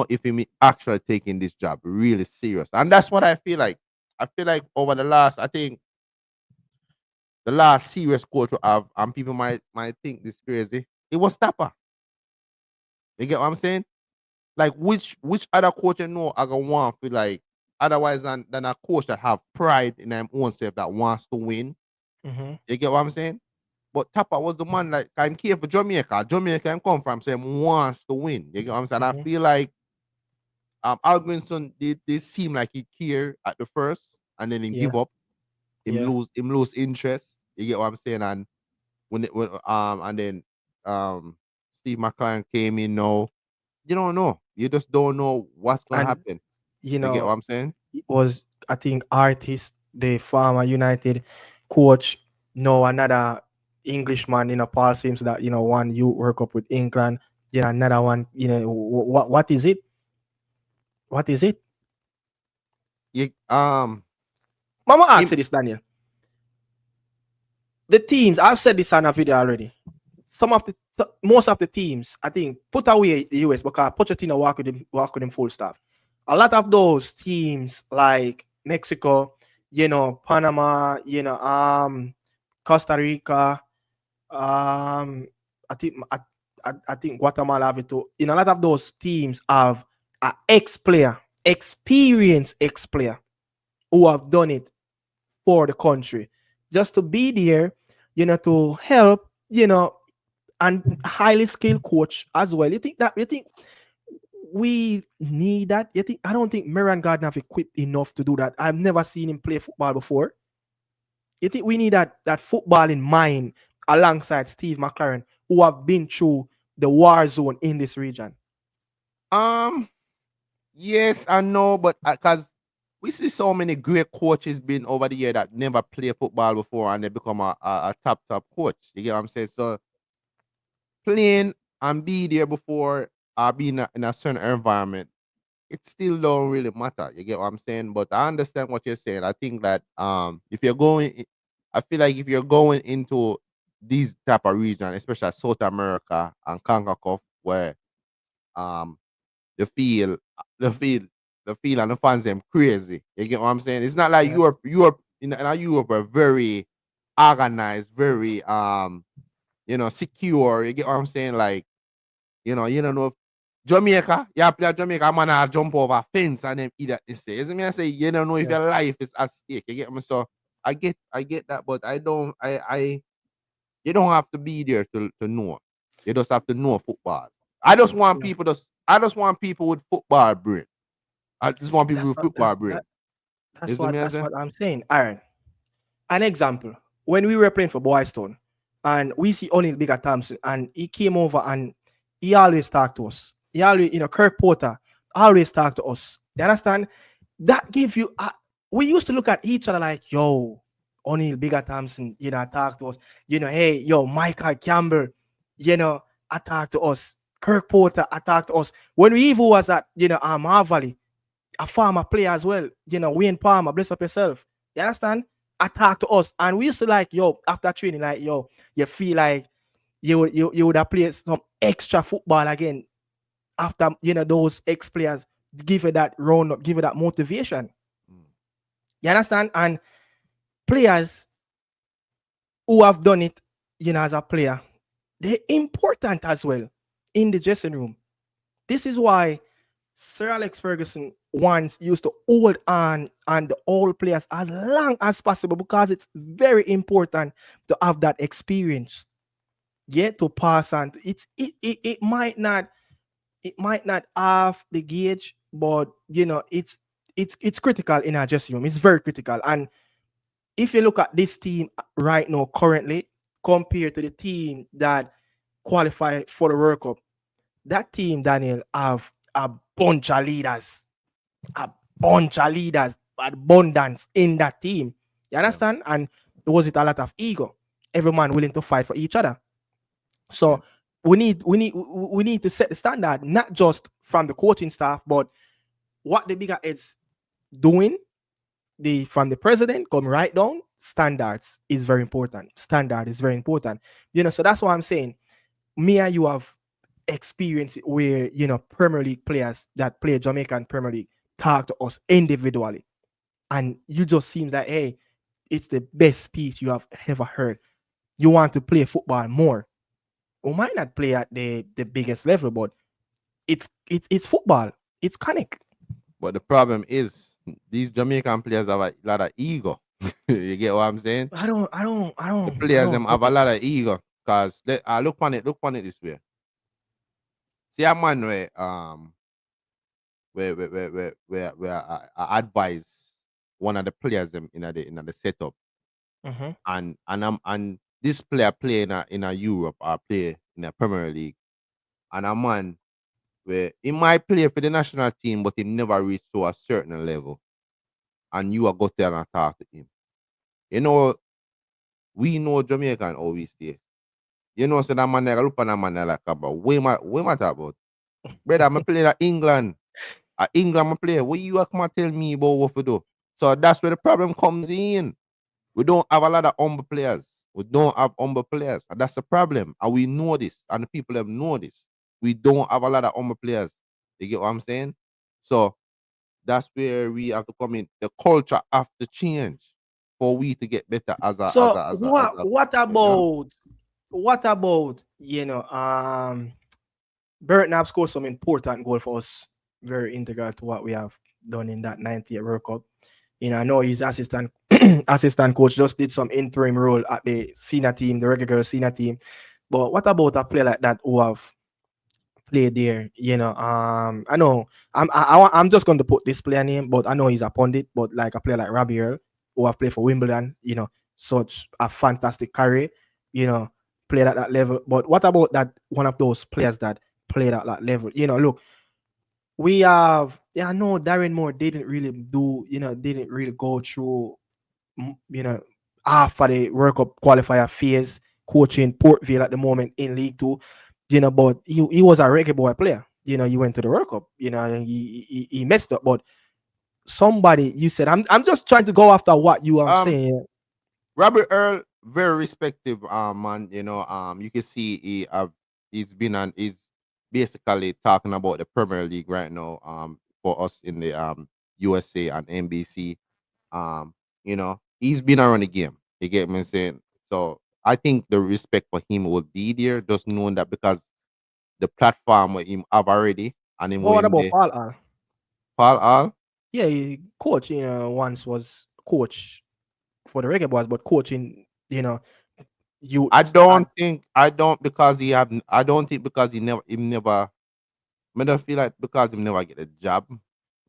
if he actually taking this job really serious. And that's what I feel like. I feel like over I think the last serious coach we have, and people might think this crazy, it was Tapper. You get what I'm saying? Like which other coach you know I gonna want feel like otherwise than a coach that have pride in their own self that wants to win. mm-hmm. You get what I'm saying? But Tapper was the man like I'm here for Jamaica. Jamaica I'm come from, so he wants to win. You get what I'm saying? I Mm-hmm. feel like Algrinson they seem like he care at the first and then he Yeah, give up. Him yeah. lose interest. You get what I'm saying? And when and then Steve McLaren came in now, you don't know. You just don't know what's gonna And happen. you You get what know, I'm saying? it was, I think, artist, the former United coach, another Englishman, Paul Sims, that one you work up with England, another one, what is it? What is it? You Mama asked him you this, Daniel. The teams, I've said this on a video already. Most of the teams, I think, put away the US because Pochettino work with them full staff. A lot of those teams like Mexico, Panama, Costa Rica, I think I think Guatemala have it too. A lot of those teams have an ex-player, experienced ex-player who have done it for the country, just to be there, to help, and highly skilled coach as well. You think we need that? I don't think Marian Gardner have equipped enough to do that. I've never seen him play football before. You think we need that football in mind alongside Steve McLaren, who have been through the war zone in this region? um yes, I know, but because we see so many great coaches been over the year that never play football before and they become a top coach. You get what I'm saying? So playing and be there before being in a certain environment, it still don't really matter. You get what I'm saying? But I understand what you're saying. I think that if you're I feel like if you're going into these type of region, especially South America and CONCACAF, where um the feel the feel the feel and the fans them crazy. You get what I'm saying? It's not like Yeah, Europe in Europe are very organized, very secure. You get what I'm saying? Like, you don't know if Jamaica, yeah, play Jamaica, man, I jump over a fence and then either it says. I say you don't know if yeah, your life is at stake. You get me? So I get that, but I don't I you don't have to be there to know. You just have to know football. yeah. I just want people with football brain. I just want people That's with what football brain. that's Is it what me I that's say? what I'm saying. Aaron, an example: when we were playing for Boyz, and we see O'Neal Bigger Thompson, and he came over and he always talked to us. He always, Kirk Porter always talked to us. You understand? That give you. We used to look at each other like, yo, O'Neal Bigger Thompson, talk to us. Hey, yo, Michael Campbell, attack to us. Kirk Porter attack to us. When we even was at, Valley, a former player as well, Wayne Palmer, bless up yourself. You understand? Attack to us. And we used to like, yo, after training, like, yo, you feel like you would have played some extra football again after, those ex-players give it that round up, give it that motivation. Mm. You understand? And players who have done it, as a player, they're important as well in the dressing room. This is why Sir Alex Ferguson once used to hold on the old players as long as possible, because it's very important to have that experience. Yeah, to pass on. It might not have the gauge, but it's critical in our dressing room. It's very critical. And if you look at this team right now, currently, compared to the team that qualified for the World Cup, that team, Daniel, have a bunch of leaders, abundance in that team. You Yeah. understand? And was it a lot of ego? Every man willing to fight for each other. So Yeah. we need to set the standard, not just from the coaching staff, but what the bigger heads doing. From the president come right down. Standards is very important. Standard is very important. So that's why I'm saying, me and you have experience where Premier League players that play Jamaican Premier League talk to us individually, and you just seems like, hey, it's the best speech you have ever heard. You want to play football more. We might not play at the biggest level, but it's football. It's connect. But the problem is these Jamaican players have a lot of ego. You get what I'm saying? I don't The players them have get a it. lot of ego. Cause look on it this way. See a man where I advise one of the players them in the setup, Mhm. and this player play in a Europe or play in a Premier League, and a man where he might play for the national team, but he never reach to a certain level, and you are go there and talk to him. You know, we know Jamaican always stay. You know, so that man there look on that man there like about we ma talk about. Brother, I'm play at England. At England, I play. What you come and tell me about what to do? So that's where the problem comes in. We don't have a lot of humble players. We don't have humble players. And that's the problem. And we know this. And the people have know this. We don't have a lot of humble players. You get what I'm saying? So that's where we have to come in. The culture have to change for we to get better So as a you know. what about Burton scored some important goal for us, very integral to what we have done in that 90th World Cup. I know his assistant assistant coach just did some interim role at the senior team, the Reggae Girls senior team. But what about a player like that who have played there? I know I'm just going to put this player name, but I know he's a pundit. But like a player like Robbie Earl, who have played for Wimbledon, such a fantastic career, you know, played at that level. But what about that one of those players that played at that level? Look, we have, yeah, I know Darren Moore didn't really didn't really go through, mm, you know, after the World Cup qualifier phase, coaching Port Vale at the moment in League Two, but he was a reggae boy player. He went to the World Cup, and he messed up. But somebody, you said, I'm just trying to go after what you are Um saying. Robert Earl, very respective man. You can see he's basically talking about the Premier League right now. For us in the USA and NBC. He's been around the game. You get me saying? So I think the respect for him would be there, just knowing that because the platform with him have already and him But what win about the Paul Al? Paul All. Yeah, he coach, once was coach for the reggae boys, but coaching, I youths. don't think I don't think because he never I don't feel like because he never get a job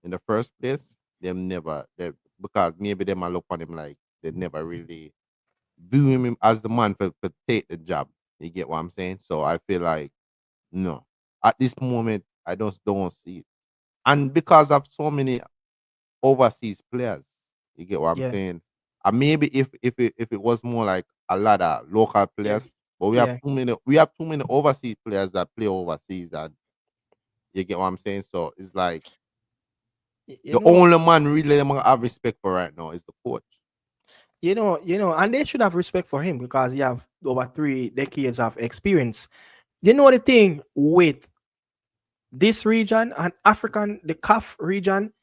in the first place, them never they because maybe they might look on him like they never really view him as the man for take the job. You get what I'm saying? So I feel like no. At this moment, I just don't see it. And because of so many overseas players, you get what I'm Yeah, saying? And maybe if it was more like a lot of local yeah, players, but yeah. we have too many overseas players that play overseas, and you get what I'm saying? So it's like You the know, only man really them gonna have respect for right now is the coach. and they should have respect for him because he have over 3 decades of experience. You know the thing with this region and African, the CAF region,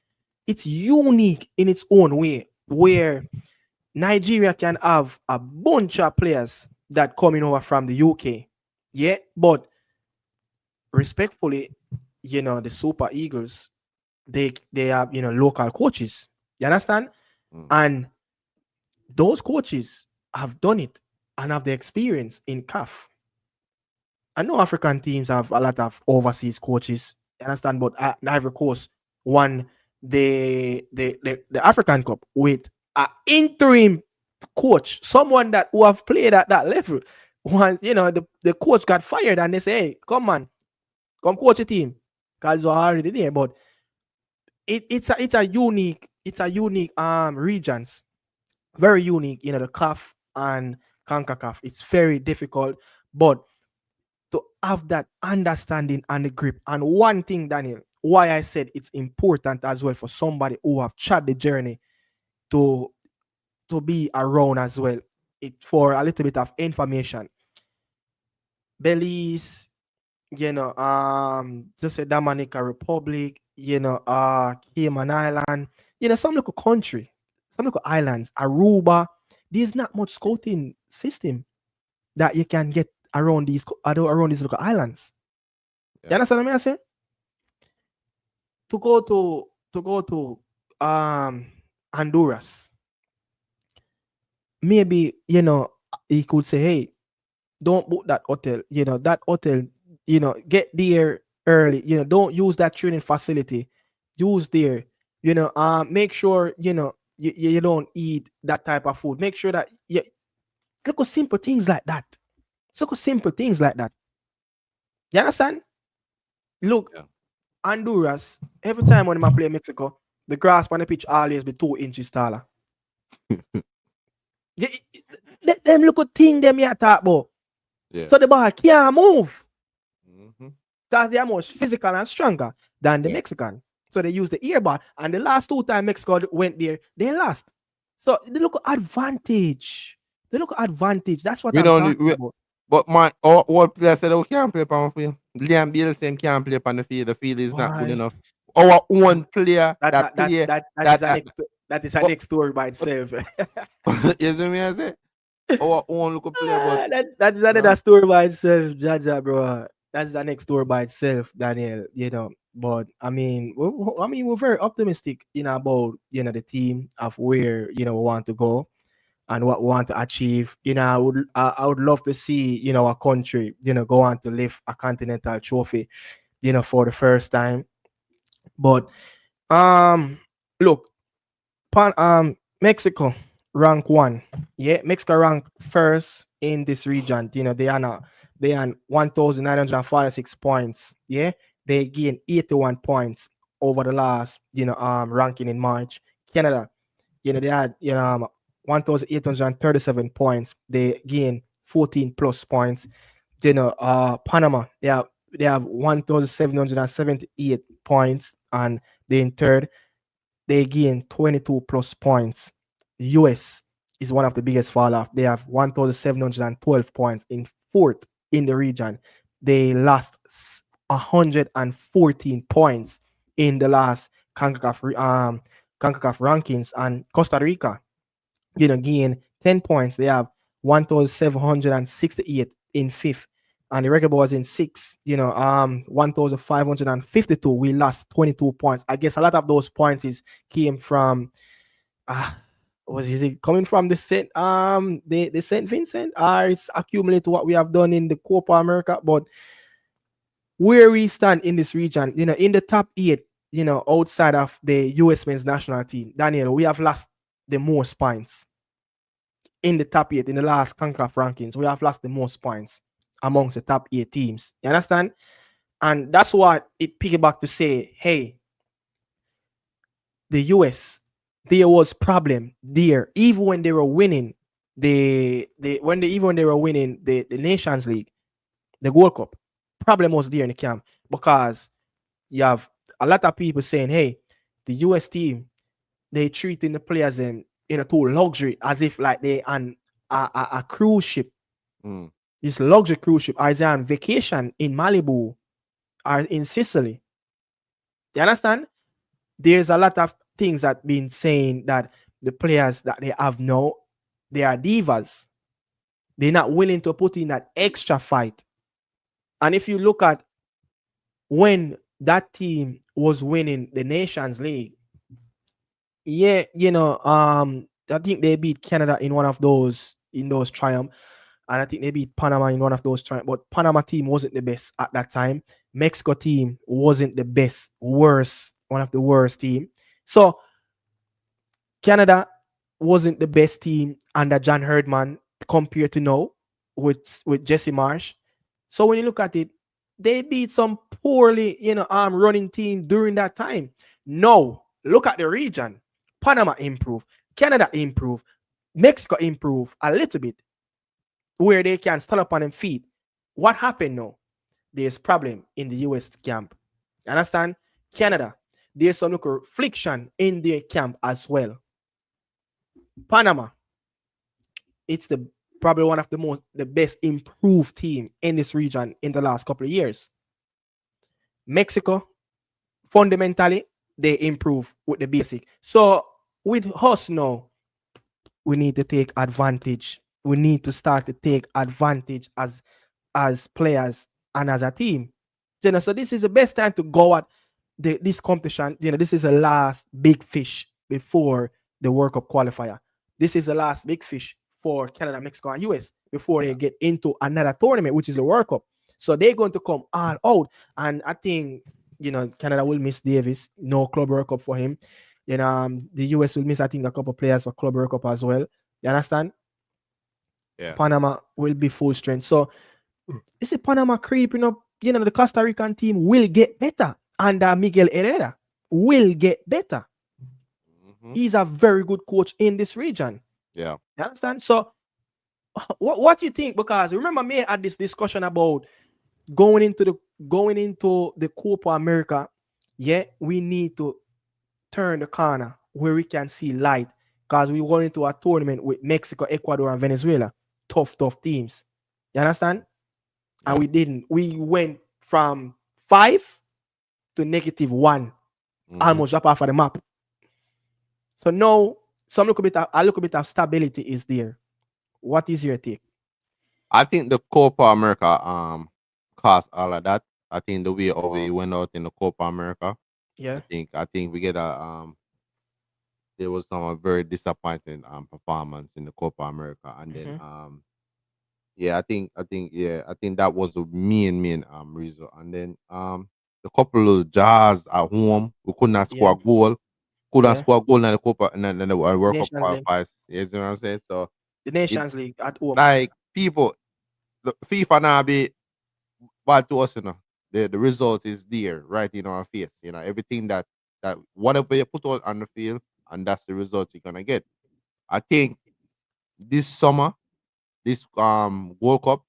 it's unique in its own way, where Nigeria can have a bunch of players that coming over from the UK. Yeah, but respectfully, the Super Eagles, they have local coaches. You understand? Mm, And those coaches have done it and have the experience in CAF. I know African teams have a lot of overseas coaches. You understand? But Ivory Coast won the African Cup with an interim coach, someone that who have played at that level. Once the coach got fired and they say, "Hey, come on, come coach a team," because you're already there. But it's a unique regions, very unique. The CAF and CONCACAF. It's very difficult, but to have that understanding and the grip. And one thing, Daniel, why I said it's important as well for somebody who have tried the journey to be around as well. It for a little bit of information. Belize, just a Dominica Republic, Cayman Island, some little country, some little islands, Aruba. There's not much scouting system that you can get around these little islands. You yeah. understand what I'm saying? To go to Honduras, maybe he could say, hey, don't book that hotel. That hotel, get there early. Don't use that training facility. Use there. Make sure you don't eat that type of food. Make sure that you look at simple things like that. Look at simple things like that. You understand? Look, Yeah. Honduras, every time when I play Mexico, the grass on the pitch always be 2 inches taller. Them look at thing them here talk about. Yeah. So the ball can't move Hmm. because they are more physical and stronger than the Yeah. Mexican. So they use the ear ball. And the last 2 times Mexico went there, they lost. So they look at advantage. They look at advantage. That's what We I'm don't. talking about. But my all players said, "Oh, can't play on the field." Liam Biel same can't play on the field. The field is not good Why? enough. Our own player That that that that play that, that is that a that. next But, story by itself. you see me? I say our own local player, but That is no. another story by itself, Jaja, bro. That's the next story by itself, Daniel. But I mean, we're very optimistic, about the team of where we want to go and what we want to achieve. I would love to see our country go on to lift a continental trophy, for the first time. But look, Mexico rank one. Yeah, Mexico rank first in this region. They are 1,946 points. Yeah, they gain 81 points over the last ranking in March. Canada, they had 1,837 points. They gain 14 plus points. Panama, they have 1,778 points and they in third, they gain 22 plus points. US is one of the biggest fall off. They have 1,712 points in fourth in the region. They lost 114 points in the last CONCACAF rankings. And Costa Rica, gain 10 points. They have 1,768 in fifth. And the Reggae Boys in sixth, 1,552. We lost 22 points. I guess a lot of those points came from uh was it coming from the Saint Vincent? It's accumulated what we have done in the Copa America, but where we stand in this region, in the top eight, outside of the US men's national team, Daniel, we have lost the most points. in the top 8 in the last CONCACAF rankings. We have lost the most points amongst the top 8 teams. You understand? And that's what it piggyback to say, hey, the US, there was problem there, even when they were winning even when they were winning the Nations League, the World Cup. Problem was there in the camp because you have a lot of people saying, hey, the US team, they treating the players in a total luxury as if like they on a cruise ship. Mm. This luxury cruise ship, as they on vacation in Malibu or in Sicily. You understand? There's a lot of things that been saying that the players that they have now, they are divas. They're not willing to put in that extra fight. And if you look at when that team was winning the Nations League, yeah, I think they beat Canada in those triumph, and I think they beat Panama in one of those triumph. But Panama team wasn't the best at that time. Mexico team wasn't the best, one of the worst team. So Canada wasn't the best team under John Herdman compared to now with Jesse Marsh. So when you look at it, they beat some poorly, running team during that time. No, look at the region. Panama improved, Canada improved, Mexico improved a little bit, where they can stand up on their feet. What happened now? There's problem in the US camp. You understand? Canada, there's some local friction in their camp as well. Panama, it's the probably one of the best improved team in this region in the last couple of years. Mexico, fundamentally, they improve with the basic. So with us now, we need to take advantage. We need to start to take advantage as players and as a team. So this is the best time to go at this competition. This is the last big fish before the World Cup qualifier. This is the last big fish for Canada, Mexico, and US before they get into another tournament, which is the World Cup. So they're going to come all out. And I think, Canada will miss Davis. No Club World Cup for him. The US will miss, I think, a couple of players for Club World Cup as well. You understand? Yeah. Panama will be full strength. So this is Panama creeping up. The Costa Rican team will get better. And Miguel Herrera will get better. Mm-hmm. He's a very good coach in this region. Yeah. You understand? So what do you think? Because remember me had this discussion about going into the Copa America. Yeah, we need to turn the corner where we can see light, because we went into a tournament with Mexico, Ecuador, and Venezuela. Tough teams. You understand? Yeah. And we didn't. We went from 5 to -1, almost up off of the map. So now a little bit of stability is there. What is your take? I think the Copa America cost all of that. I think the way we went out in the Copa America. Yeah. I think we get there was some very disappointing performance in the Copa America, and then I think that was the main reason. And then the couple of jars at home, we could not score a goal. Couldn't score a goal in the Copa and then the World Cup qualifiers. You see what I'm saying? So the Nations League at home. like people, the FIFA now be bad to us, The result is there, right in our face. Everything that whatever you put out on the field, and that's the result you're gonna get. I think this summer, this World Cup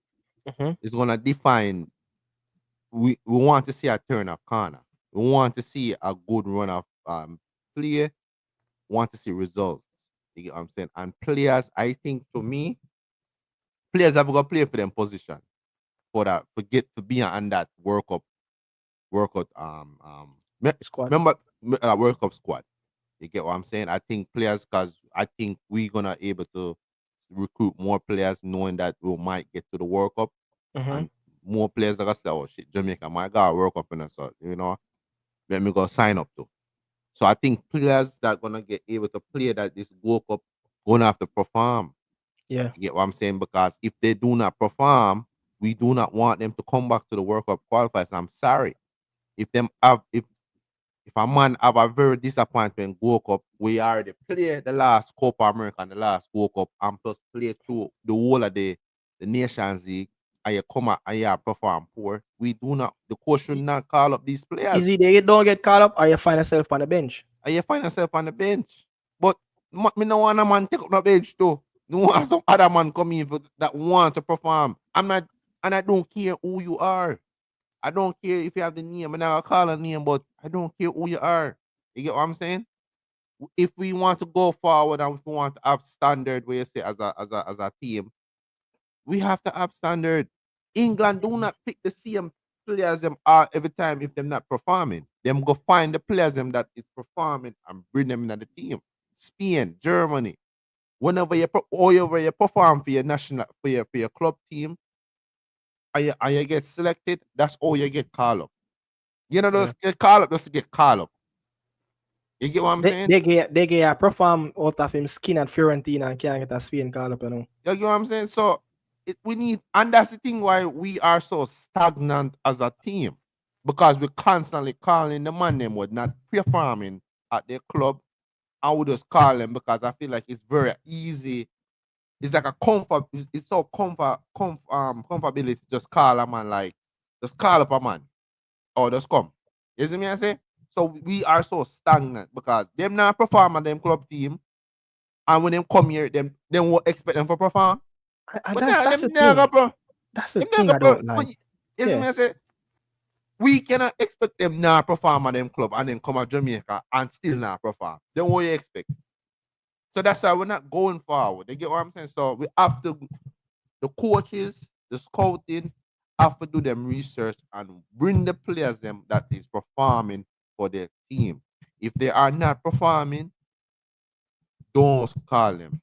is gonna define. We want to see a turn of corner. We want to see a good run of play. Want to see results. You get what I'm saying? And players, I think to me, players have got to play for them position for that, forget to be on that workout Squad. remember World Cup squad. You get what I'm saying? I think players, because I think we're gonna able to recruit more players, knowing that we might get to the World Cup, and more players like I said, oh shit, Jamaica might got a World Cup in us, so let me go sign up to. So I think players that gonna get able to play that this World Cup gonna have to perform. Yeah. You get what I'm saying? Because if they do not perform, we do not want them to come back to the World Cup qualifiers. I'm sorry. If If a man have a very disappointment World Cup, we already play the last Copa America and the last World Cup and plus play through the whole of the Nations League and you come out and you perform poor. We do not the coach should not call up these players. Is it they don't get caught up or you find yourself on the bench? And you find yourself on the bench. But me no want a man take up the bench too. No want some other man come in that want to perform. I'm not, and I don't care who you are. I don't care if you have the name. I'm not gonna call a name, but I don't care who you are. You get what I'm saying? If we want to go forward and if we want to have standard, where you say as a team, we have to have standard. England do not pick the same players them are every time if they're not performing. Them go find the players them that is performing and bring them into the team. Spain, Germany. Whenever you perform for your national for your club team and you get selected, that's all you get called up. You know, those get called up just to get called up. You get what I'm saying? They get a perform out of him skin at Fiorentina and can't get a Spain call up, you know. You get what I'm saying? So we need, and that's the thing why we are so stagnant as a team. Because we're constantly calling the man them would not performing at their club. I would just call them because I feel like it's very easy. It's like a comfort, it's so comfortability to just call a man, like just call up a man or just come. You see me I say? So we are so stagnant because them not perform at them club team, and when them come here, them will expect them to perform. But That's the them never thing. That's the thing I don't like. You see me I say? We cannot expect them not perform at them club and then come to Jamaica and still not perform. Then what you expect? So that's why we're not going forward. You get what I'm saying? So we have to, the coaches, the scouting, have to do them research and bring the players them that is performing for their team. If they are not performing, don't call them.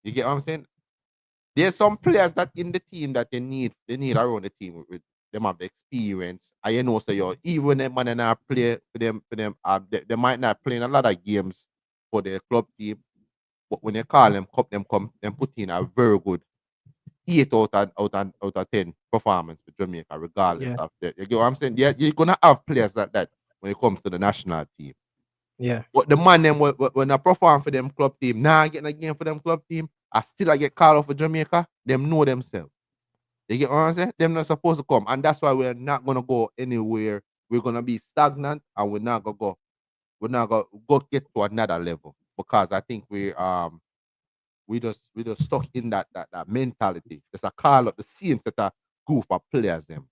You get what I'm saying? There's some players that in the team that they need around the team with them have the experience. And you know, so even when them man not play for them, they might not play in a lot of games for their club team, but when they call them, them put in a very good 8 out of 10 performance for Jamaica, regardless of that. You get what I'm saying? Yeah, you're gonna have players like that when it comes to the national team. Yeah. But the man them when I perform for them club team, now getting a game for them club team, I still get called off for Jamaica, them know themselves. You get what I'm saying? Them not supposed to come. And that's why we're not gonna go anywhere. We're gonna be stagnant and we're not gonna go get to another level. Because I think we just stuck in that mentality. Just a call up the same set of group of players them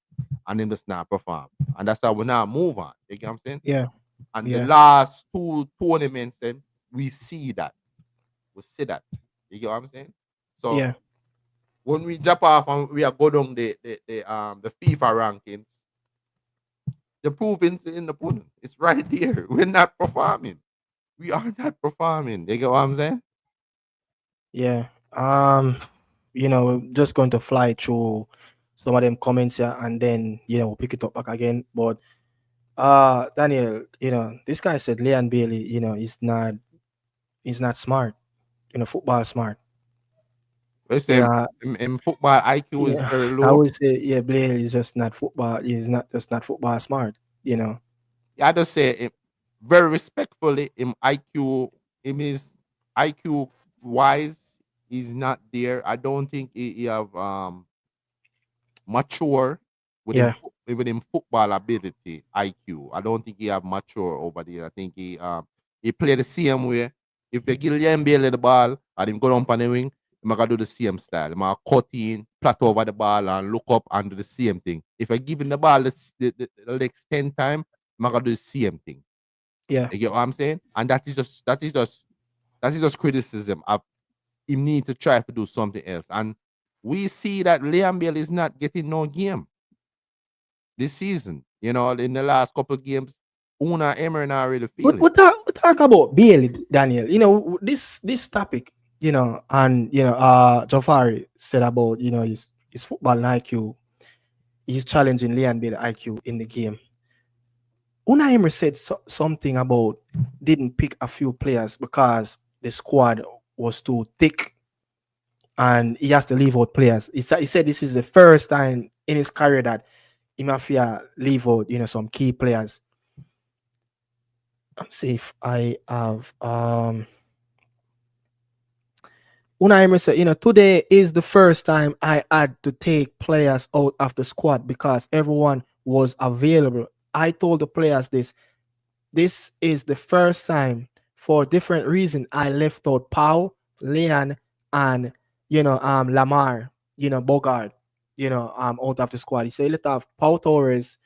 and then just not perform. And that's how we now move on. You get what I'm saying? Yeah. And the last 2 tournaments, then we see that. We see that. You get what I'm saying? So when we drop off and we are go down the FIFA rankings, the proof is in the pudding. It's right there. We're not performing. We are not performing. You get what I'm saying? Yeah. You know, just going to fly through some of them comments here and then, you know, pick it up back again. But Daniel, you know, this guy said Leon Bailey, you know, he's not smart, you know, football smart. Listen, in football, IQ is very low. I would say, Bailey is just not football. He's not football smart, you know. I just say very respectfully, him is IQ wise, he's not there. I don't think he have mature with him football ability, IQ. I don't think he have mature over there. I think he play the same way. If you give Liam Bailey the ball and him go down on the wing, I'm gonna do the same style. I'm gonna cut in, flat over the ball and look up and do the same thing. If I give him the ball the next 10 times, I'm gonna do the same thing. Yeah. You get what I'm saying? And that is just criticism of him need to try to do something else. And we see that Liam Bailey is not getting no game this season. You know, in the last couple of games, Una Emery not really feeling. We talk about Bailey, Daniel. You know, this topic, you know, and you know, Jafari said about, you know, his football IQ. He's challenging Liam Bailey IQ in the game. Una Emery said something about didn't pick a few players because the squad was too thick and he has to leave out players. He said this is the first time in his career that he mafia leave out, you know, some key players. I'm safe. I have Unai Emery said, today is the first time I had to take players out of the squad because everyone was available. I told the players this. This is the first time for different reason I left out Pau, Leon, and Lamar, Bogart, out of the squad. He said he left off Pau Torres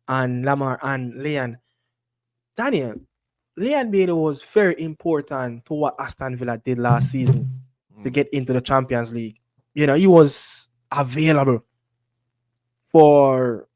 and Lamar and Leon. Daniel, Leon Bailey was very important to what Aston Villa did last season to Mm, get into the Champions League. He was available for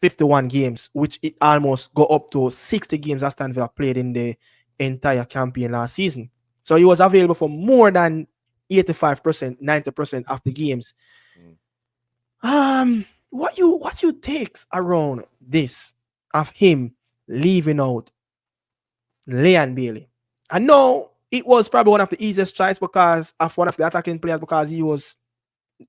51 games, which it almost go up to 60 games Aston Villa played in the entire campaign last season. So he was available for more than 85%, 90% of the games. mm. What you takes around this of him leaving out Leon Bailey? I know it was probably one of the easiest choice because of one of the attacking players because he was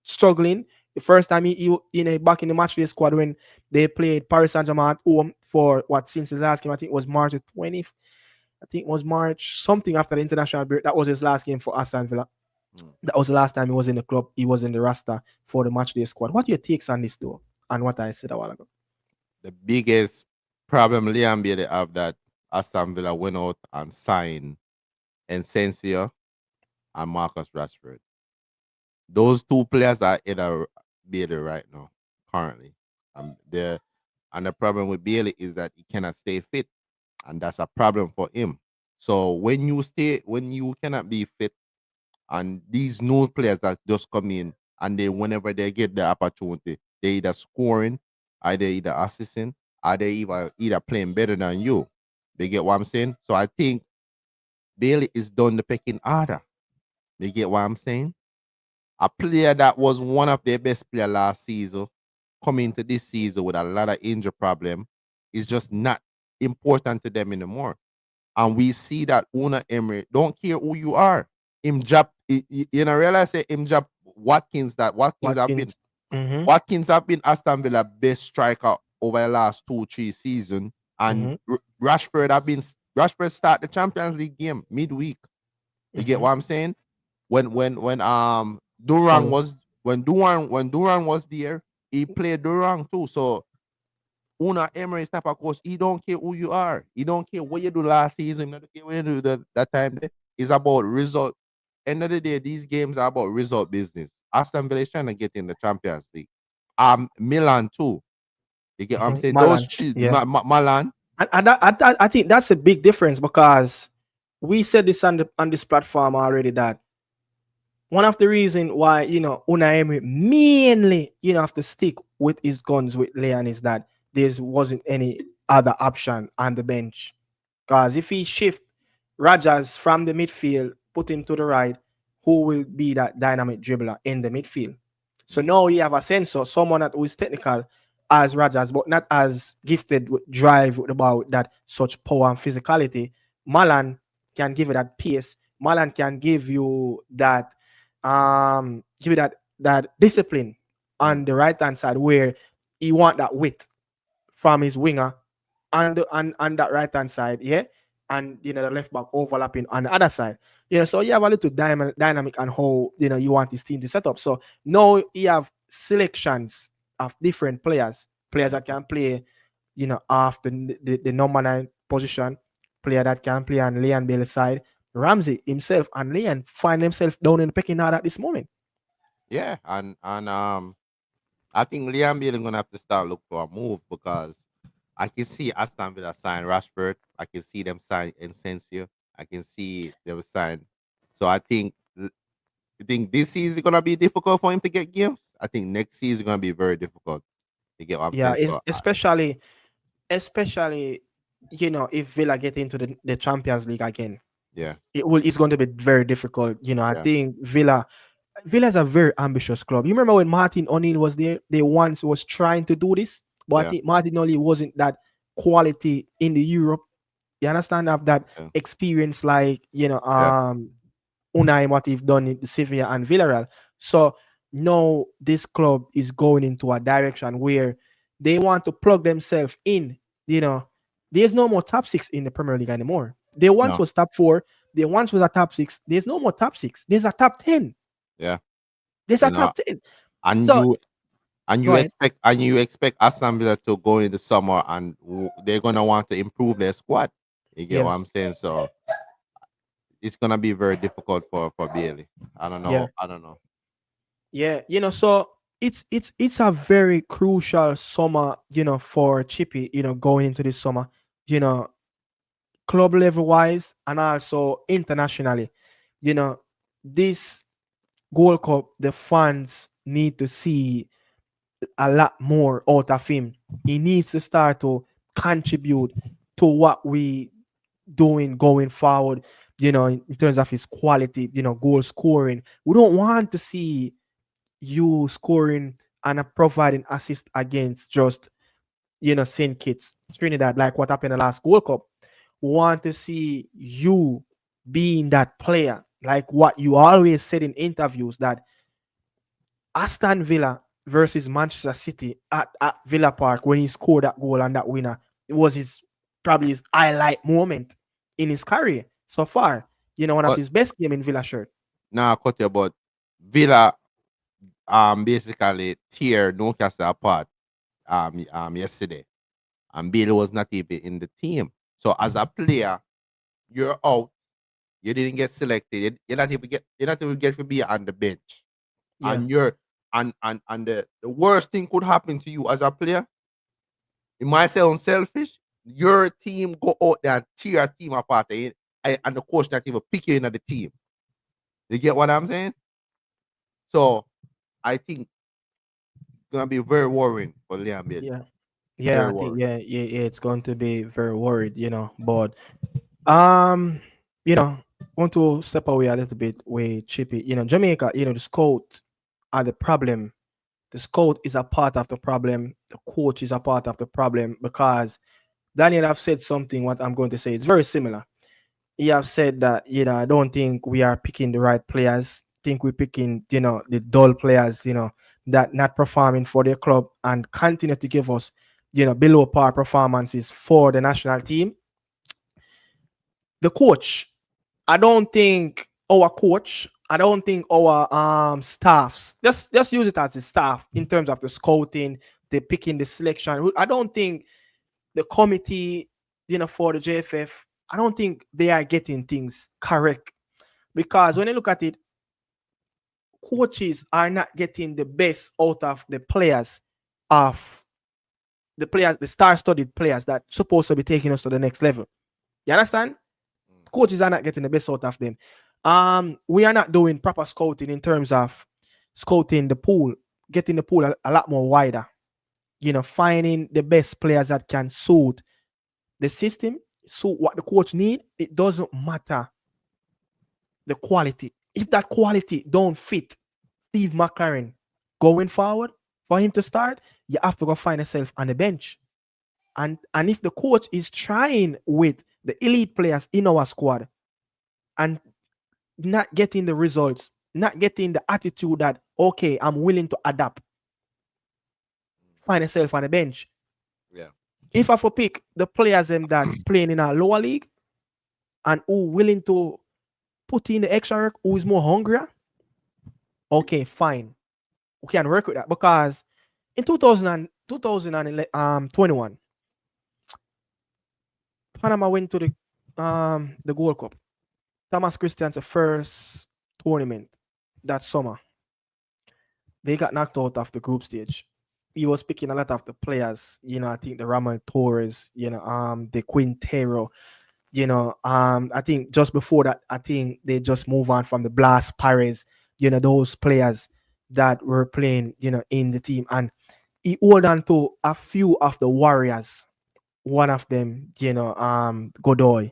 struggling. The first time back in the match day squad when they played Paris Saint Germain at home for what since his last game, I think it was March the 20th. I think it was March something after the international break. That was his last game for Aston Villa. Mm. That was the last time he was in the club. He was in the roster for the match day squad. What are your takes on this though? And what I said a while ago? The biggest problem Liam Bailey have that Aston Villa went out and signed Encensio and Marcus Rashford. Those two players are in a Bailey right now, currently. The and the problem with Bailey is that he cannot stay fit, and that's a problem for him. So when you cannot be fit, and these new players that just come in and they whenever they get the opportunity, they either scoring, either assisting, or they either playing better than you. They get what I'm saying? So I think Bailey is done the pecking order. They get what I'm saying? A player that was one of their best player last season, coming into this season with a lot of injury problem, is just not important to them anymore. And we see that Una Emery don't care who you are. Him job, realize say him job Watkins. Mm-hmm. Watkins have been Aston Villa best striker over the last 2-3 seasons, and Mm-hmm. Rashford start the Champions League game midweek. You get Mm-hmm. what I'm saying? When Durang Sorry. was when Durang was there, he played Durang too. So Una Emery type of coach, he don't care who you are. He don't care what you do last season. He don't care what you do that time there. It's about result. End of the day, these games are about result business. Aston Villa is trying to get in the Champions League. Milan too. You get what I'm Mm-hmm. saying? Those Malan. Yeah. Milan. I think that's a big difference because we said this on this platform already that one of the reason why Unai Emery mainly have to stick with his guns with Leon is that there wasn't any other option on the bench. Because if he shift Rogers from the midfield, put him to the right, who will be that dynamic dribbler in the midfield? So Mm, now you have a sensor, someone that who is technical as Rogers, but not as gifted with drive with about that such power and physicality. Malan can give you that pace. Malan can give you that discipline on mm, the right hand side where he want that width from his winger on that right hand side, yeah, and the left back overlapping on the other side. So you have a little dynamic on how you want this team to set up. So now you have selections of different players that can play, off the number 9 position, player that can play on Leon Bailey's side. Ramsey himself and Leon find themselves down in the pecking order at this moment. yeah, and I think Liam Bailey gonna have to start look for a move because I can see Aston Villa sign Rashford. I can see them sign Encensio. I can see they will sign. So you think this season gonna be difficult for him to get games? I think next season gonna be very difficult to get what I'm Yeah, saying. it's especially if Villa get into the Champions League again. Yeah, It's going to be very difficult. I yeah, think Villa is a very ambitious club. You remember when Martin O'Neill was there? They once was trying to do this, but I yeah, think Martin O'Neill wasn't that quality in the Europe. You understand? Have that yeah, experience like yeah. Unai what he've done in Sevilla and Villarreal. So now this club is going into a direction where they want to plug themselves in, you know, There's no more top six in the Premier League anymore. There once No. was top four. There once was a top six. There's no more top six. There's a top 10. Yeah. There's a You know, top 10. and So you go ahead. you expect Aston Villa to go in the summer and they're gonna want to improve their squad. You get Yeah, what I'm saying? So it's gonna be very difficult for Bailey. I don't yeah, know. I don't know. yeah. So it's a very crucial summer, for Chippy, going into this summer, you know, club level wise and also internationally. You know, this Gold Cup, the fans need to see a lot more out of him. He needs to start to contribute to what we doing going forward, in terms of his quality, goal scoring. We don't want to see you scoring and providing assist against just, St. Kitts, Trinidad, like what happened in the last Gold Cup. We want to see you being that player, like what you always said in interviews that Aston Villa versus Manchester City at Villa Park when he scored that goal and that winner, it was his probably his highlight moment in his career so far. One of But his best game in Villa shirt. now I cut you, but Villa basically tear Newcastle apart yesterday. And Bailey was not even in the team. So as a player, you're out. You didn't get selected. You're not even get to be on the bench. Yeah, And you're and the worst thing could happen to you as a player. It might sound selfish. Your team go out there and tear a team apart, and the coach not even pick you in the team. You get what I'm saying? So I think it's gonna be very worrying for Liam Bailey. yeah, yeah. Very I think worrying. yeah. It's going to be very worried, but um, want to step away a little bit with Chippy. Jamaica. The scout are the problem. The scout is a part of the problem. The coach is a part of the problem because Daniel have said something. What I'm going to say, it's very similar. He have said that I don't think we are picking the right players. Think we're picking the dull players. That not performing for their club and continue to give us below par performances for the national team. The coach, I don't think our coach. I don't think our staffs. Just use it as a staff in terms of the scouting, the picking, the selection. I don't think the committee, for the JFF, I don't think they are getting things correct because when you look at it, coaches are not getting the best out of of the star-studded players that supposed to be taking us to the next level. You understand? Mm. Coaches are not getting the best out of them. We are not doing proper scouting in terms of scouting the pool, getting the pool a lot more wider. Finding the best players that can suit the system, suit what the coach need. It doesn't matter the quality. If that quality don't fit Steve McLaren going forward for him to start, you have to go find yourself on the bench. And if the coach is trying with the elite players in our squad and not getting the results, not getting the attitude that okay, I'm willing to adapt, find yourself on the bench. Yeah. If I for pick the players that playing in a lower league and who willing to put in the extra work, who is more hungrier, okay, fine. We can work with that because in 2021, Panama went to the Gold Cup. Thomas Christian's first tournament that summer. They got knocked out of the group stage. He was picking a lot of the players, I think the Ramal Torres, the Quintero, I think just before that, I think they just move on from the Blas Pares, those players that were playing, in the team. And he hold on to a few of the warriors. One of them, Godoy,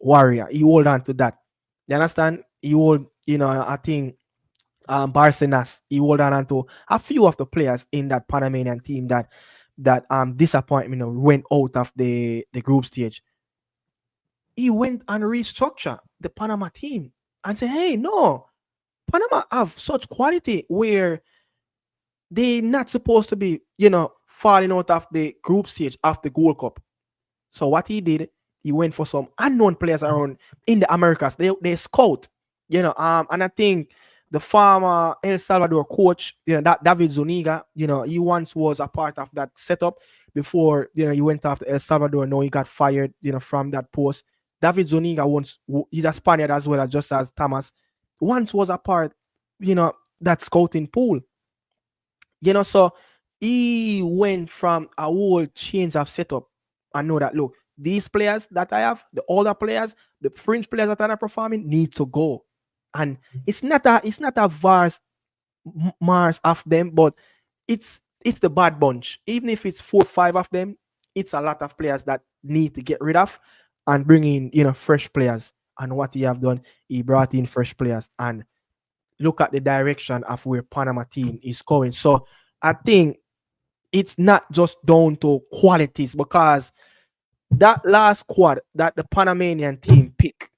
warrior. He hold on to that. You understand? He hold, I think Barcenas, he hold on to a few of the players in that Panamanian team that disappointment went out of the group stage. He went and restructured the Panama team and said, hey, no, Panama have such quality where they not supposed to be, falling out of the group stage of the Gold Cup. So what he did, he went for some unknown players around in the Americas. They scout, and I think the former El Salvador coach, that David Zuniga, he once was a part of that setup before, he went after El Salvador. No, he got fired, from that post. David Zuniga he's a Spaniard as well, just as Thomas. Once was a part, that scouting pool. So he went from a whole change of setup. I know that, look, these players that I have, the older players, the fringe players that are not performing need to go. And it's not a vast Mars of them, but it's the bad bunch. Even if it's 4 or 5 of them, it's a lot of players that need to get rid of and bring in, fresh players. And what he have done, he brought in fresh players and look at the direction of where Panama team is going. So I think it's not just down to qualities, because that last squad that the Panamanian team pick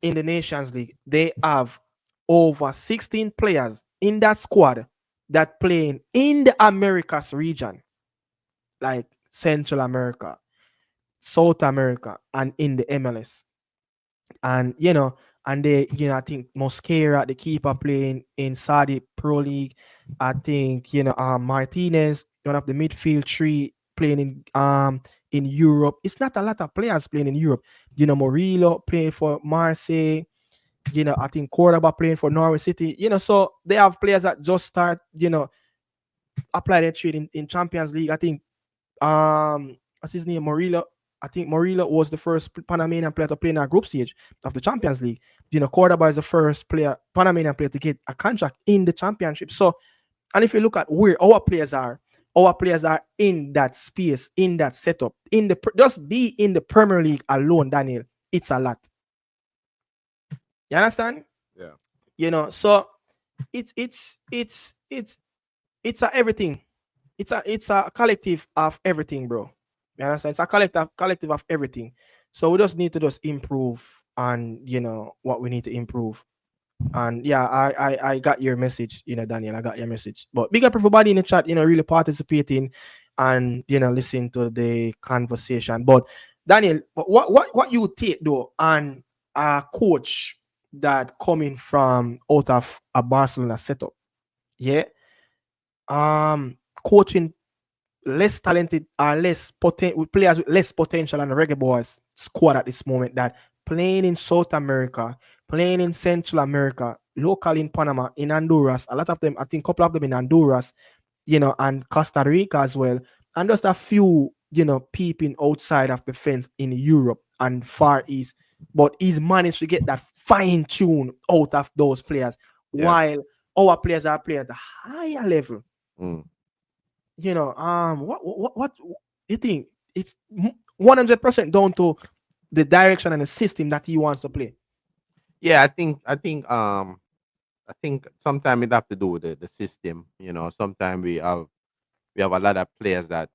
in the Nations League, they have over 16 players in that squad that playing in the Americas region, like Central America, South America, and in the MLS. And and they, I think Mosquera, the keeper, playing in Saudi Pro League. I think Martinez, one of the midfield three, playing in Europe. It's not a lot of players playing in Europe. Murillo playing for Marseille. I think Cordoba playing for Norway City. So they have players that just start, apply their trade in Champions League. I think what's his name, Murillo. I think Murillo was the first Panamanian player to play in our group stage of the Champions League. Cordoba is the first Panamanian player to get a contract in the championship. So, and if you look at where our players are in that space, in that setup, just be in the Premier League alone, Daniel. It's a lot. You understand? Yeah. So it's a everything. It's a collective of everything, bro. You understand? It's a collective of everything. So we just need to just improve on what we need to improve. And yeah, I got your message, Daniel. I got your message. But big up everybody in the chat, really participating and listening to the conversation. But Daniel, what you take though on a coach that coming from out of a Barcelona setup? Yeah. Coaching less talented or with players with less potential than the Reggae Boys squad at this moment, that playing in South America, playing in Central America, local in Panama, in Honduras, a lot of them, I think a couple of them in Honduras, and Costa Rica as well, and just a few, peeping outside of the fence in Europe and Far East. But he's managed to get that fine tune out of those players, Yeah. while our players are playing at a higher level. Mm. What you think? It's 100% down to the direction and the system that he wants to play. Yeah, I think sometimes it have to do with the system. Sometimes we have a lot of players that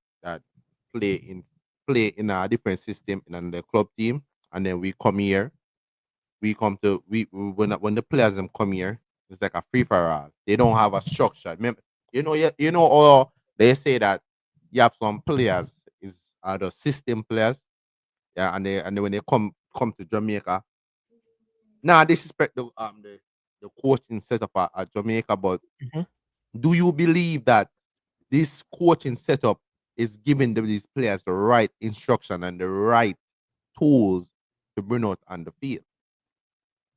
play in play in a different system in the club team, and then we come here. We come to when the players them come here, it's like a free for all. They don't have a structure. Remember, or they say that you have some players are the system players, yeah, and they when they come to Jamaica. Now, disrespect the coaching setup at Jamaica, but Mhm. do you believe that this coaching setup is giving these players the right instruction and the right tools to bring out on the field?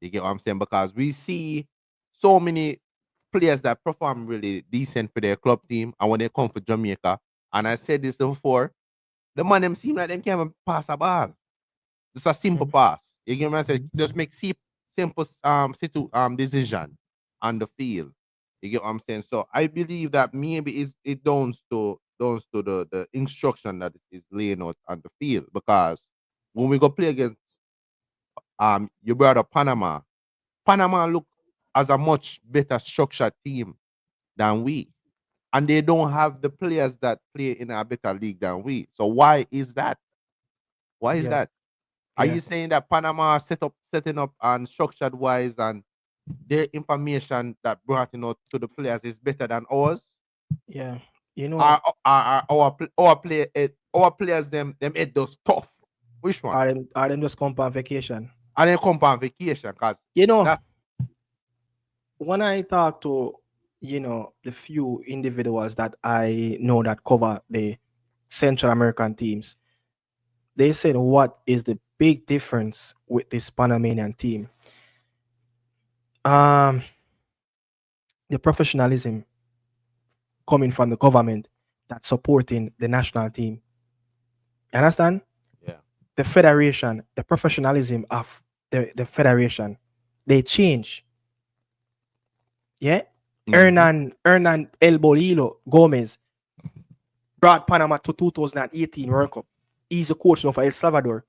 You get what I'm saying? Because we see so many players that perform really decent for their club team, and when they come for Jamaica, and I said this before, the man them seem like them can't even pass a ball. Just a simple Mhm. pass. You get what I'm saying? Just make simple decision on the field. You get what I'm saying? So I believe that maybe it downs to the instruction that is laying out on the field, because when we go play against your brother Panama look as a much better structured team than we. And they don't have the players that play in a better league than we. So why is that? Why is Yeah, that? Are yeah, you saying that Panama setting up and structured wise, and their information that brought to the players is better than ours? yeah. You know, Our our players them head does tough. Which one? Are them just come on vacation? And then come on vacation, cause You know, that's when I talk to the few individuals that I know that cover the Central American teams, they said what is the big difference with this Panamanian team? Um, the professionalism coming from the government that's supporting the national team. You understand? yeah. The federation, the professionalism of the federation, they change. Yeah. Mhm. Hernan El Bolilo Gomez brought Panama to 2018 World Cup. He's a coach now for El Salvador.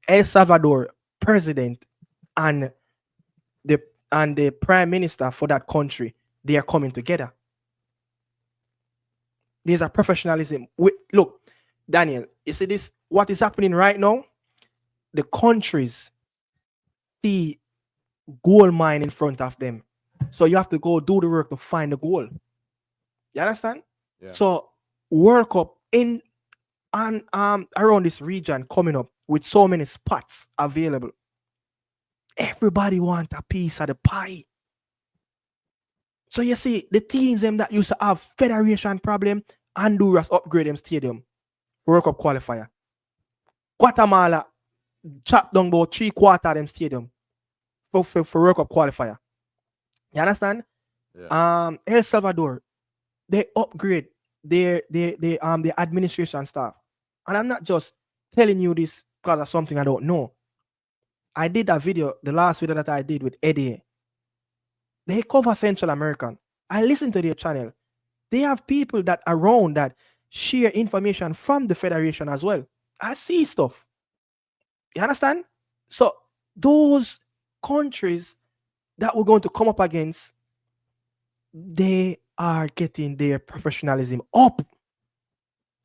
El Salvador president and the the prime minister for that country, they are coming together. There's a professionalism. Look, Daniel, you see this? What is happening right now? The countries see gold mine in front of them, so you have to go do the work to find the gold. You understand? Yeah. So World Cup in and around this region coming up with so many spots available. Everybody want a piece of the pie. So you see, the teams them that used to have federation problem, Honduras upgrade them stadium for World Cup qualifier. Guatemala chop down about 3/4 of them stadium for World Cup qualifier. You understand? Yeah. El Salvador, they upgrade their administration staff. And I'm not just telling you this because of something I don't know. I did a video, the last video that I did with Eddie. They cover Central American. I listen to their channel. They have people that around that share information from the federation as well. I see stuff. You understand? So those countries that we're going to come up against, they are getting their professionalism up.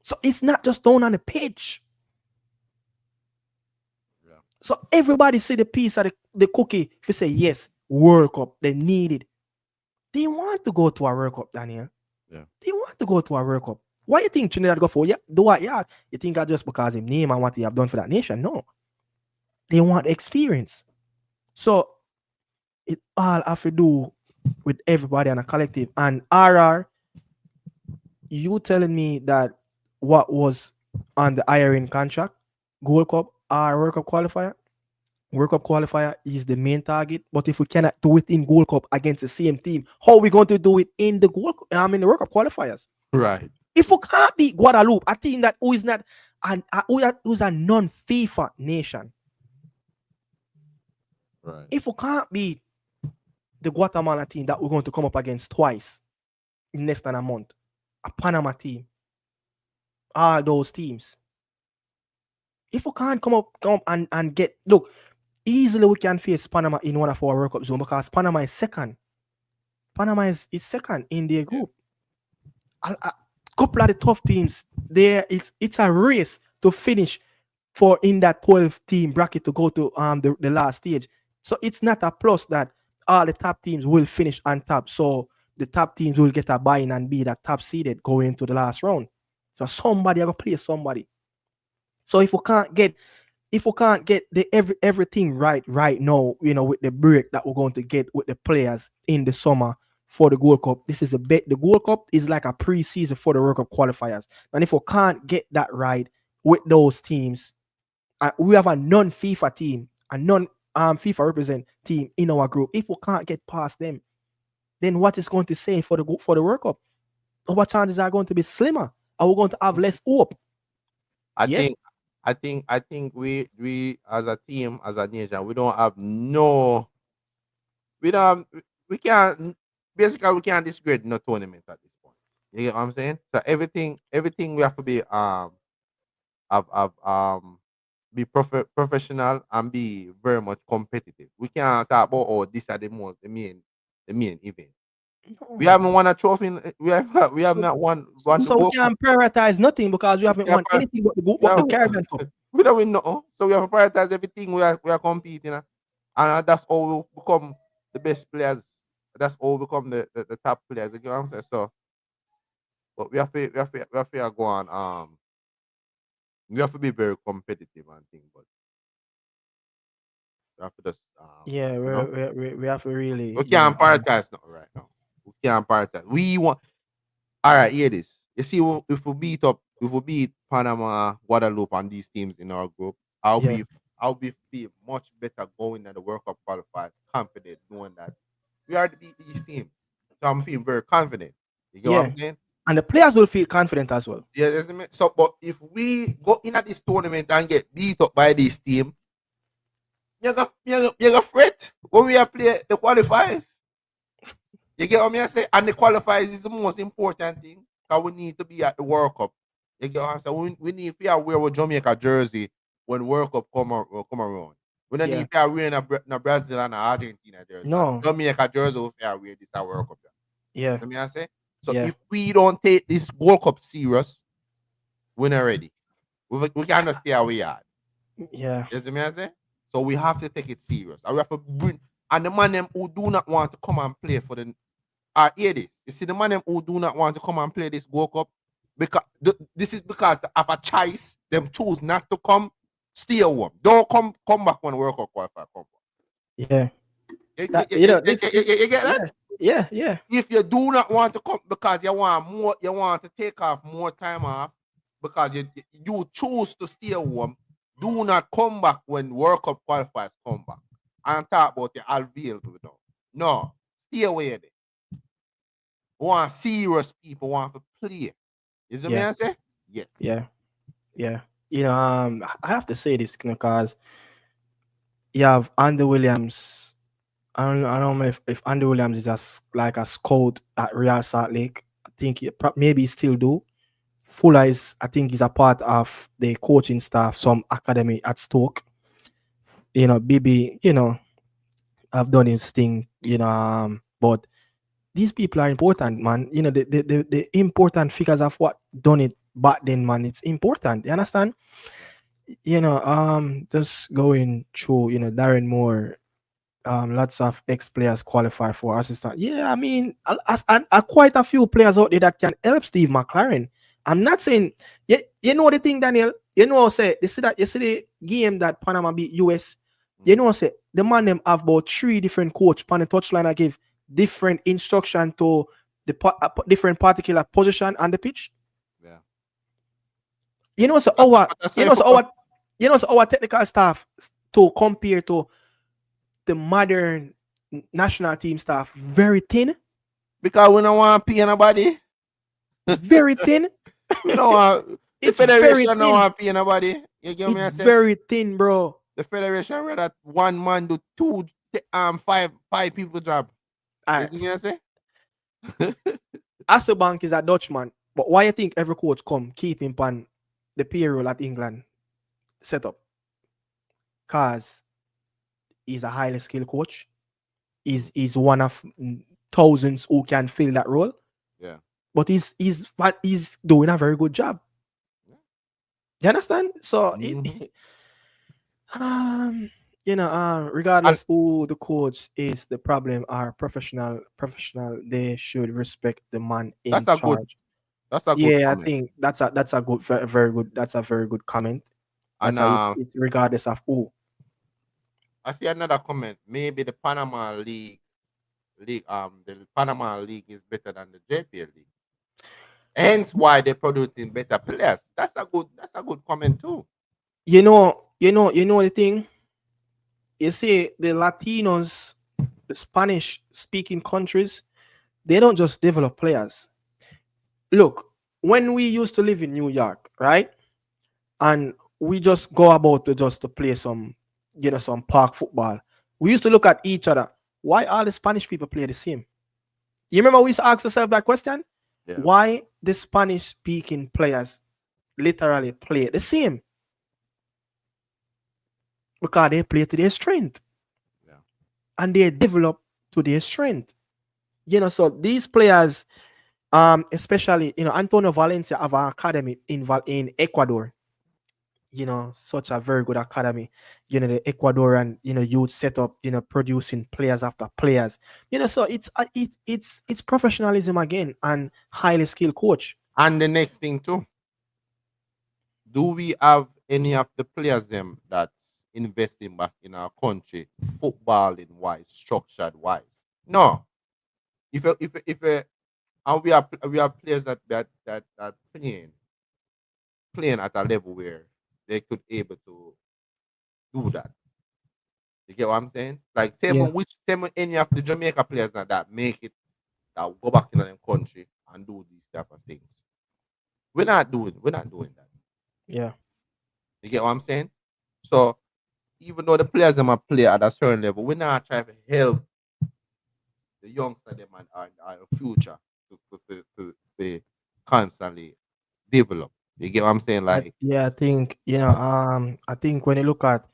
So it's not just down on the pitch. Yeah. So everybody see the piece of the cookie. If you say yes, World Cup, they need it. They want to go to a World Cup, Daniel. Yeah. They want to go to a World Cup. Why you think Trinidad go for? Yeah, do what? Yeah, you think that just because him name and what he have done for that nation? No, they want experience. So it all have to do with everybody on a collective. And RR, you telling me that what was on the IRN contract, Gold Cup or World Cup qualifier? World Cup qualifier is the main target. But if we cannot do it in Gold Cup against the same team, how are we going to do it in the the World Cup qualifiers? Right. If we can't beat Guadeloupe, a team that who is not who's a non-FIFA nation, Right. if we can't beat the Guatemala team that we're going to come up against twice in less than a month, a Panama team, all those teams. If we can't come up and get look, easily we can face Panama in one of our World Cup zone because Panama is second. Panama is second in their group. A couple of the tough teams there, it's a race to finish for in that 12 team bracket to go to the last stage. So it's not a plus that all the top teams will finish on top. So the top teams will get a buy-in and be that top seeded going into the last round. So somebody ever play somebody. So if we can't get the everything right now, with the break that we're going to get with the players in the summer for the Gold Cup, this is a bet. The Gold Cup is like a pre-season for the World Cup qualifiers. And if we can't get that right with those teams, we have a non-FIFA team, a non-FIFA represent team in our group. If we can't get past them, then what is going to say for the World Cup? Our chances are going to be slimmer. Are we going to have less hope? I Yes. think I think we as a team, as a nation, we don't have no we don't we can't basically we can't disgrade no tournament at this point. You get what I'm saying? So everything we have to be have be professional and be very much competitive. We can't talk about this are the main event. We No. haven't won a trophy. We have So, not won the so we World Cup. can't prioritize nothing because we We haven't can't won anything but we the have, Caribbean Cup. we don't win nothing. So we have to prioritize everything we are competing at. And that's how we become the best players. That's how we become the top players. You know what I'm saying? So but we have to go on We have to be very competitive and thing, but we have to just Yeah, you know, we have to really, we can't prioritize nothing right now. We can't prioritize. We want all right, hear this. You see, if we beat Panama, Guadeloupe, and these teams in our group, yeah, I'll be feel much better going at the World Cup qualifiers, confident knowing that we already beat these teams. So I'm feeling very confident. You get what I'm yeah. saying? And the players will feel confident as well. Yeah, so but if we go in at this tournament and get beat up by this team, you got fret when we are play the qualifiers. You get what I say? And the qualifiers is the most important thing. Because we need to be at the World Cup. You get what I'm saying? We need to be wear a Jamaica jersey when World Cup come around. We don't Yeah. need to wear a Brazil and a Argentina jersey. And No. Jamaica jersey we wear this at World Cup. Yeah. You know what I say? So Yeah. if we don't take this World Cup serious, we're not ready. We cannot stay where we are. Yeah. You see me I say? So we have to take it serious. And we have to bring and the man them who do not want to come and play for the hear this. You see the man them who do not want to come and play this World Cup because this is because they have a choice. Them choose not to come, stay home. Don't come back when World Cup qualifier come. Yeah. You, That, you, you you, know, you, this, you, you get that? yeah. Yeah. If you do not want to come because you want to take off more time off because you choose to stay home, do not come back when World Cup qualifiers come back. And talk about the Alveil people. No, stay away there. Want serious people want to play. You see me Yeah. I say? Yes. Yeah. Yeah. I have to say this because you have Andy Williams. I don't know if Andy Williams is like a scout at Real Salt Lake. I think maybe he still do. Fuller is, I think, he's a part of the coaching staff, some academy at Stoke. BB, I've done his thing, but these people are important, man. The important figures of what done it back then, man. It's important. You understand? Just going through, Darren Moore, lots of ex-players qualify for assistant. Yeah, I mean, quite a few players out there that can help Steve McLaren. I'm not saying, you know the thing, Daniel. Say you see the game that Panama beat US. Say the man them have about 3 different coach on the touchline. I give different instruction to the different particular position on the pitch. Yeah. So our technical staff to compare to the modern national team staff very thin. Because we don't want to pay anybody. Very thin. We don't want It's the very federation don't thin. want to pay anybody. You get me I It's say? very thin, bro. The federation rather one man do five people job. You Alright. see me I say? Assebank is a Dutchman, but why you think every coach come keep him on the payroll at England setup? Cause he's a highly skilled coach. He's one of thousands who can fill that role. Yeah. But he's doing a very good job. You understand? So regardless who the coach is, the problem are professional. They should respect the man in charge. That's a good Yeah, comment. I think that's a good, very good. That's a very good comment. And It's regardless of who. I see another comment. Maybe the Panama the Panama League is better than the JPL League. Hence why they're producing better players. That's a good comment too. You know the thing. You see, the Latinos, the Spanish speaking countries, they don't just develop players. Look, when we used to live in New York, right? And we just go about to play some park football. We used to look at each other. Why all the Spanish people play the same? You remember we used to ask ourselves that question? Yeah. Why the Spanish speaking players literally play the same? Because they play to their strength. Yeah. And they develop to their strength. So these players, especially, Antonio Valencia of our academy in Ecuador, such a very good academy, the Ecuadorian, youth setup, producing players after players, so it's professionalism again and highly skilled coach. And the next thing too, do we have any of the players them that's investing back in our country, footballing wise, structured wise? No. If and we have players that playing at a level where they could able to do that. You get what I'm saying? Like Yeah. tell me any of the Jamaica players that make it, that go back in their country and do these type of things. We're not doing that. Yeah. You get what I'm saying? So even though the players them are play at a certain level, we're not trying to help the youngster them and our future to constantly develop. You get what I'm saying? Like, I think I think when you look at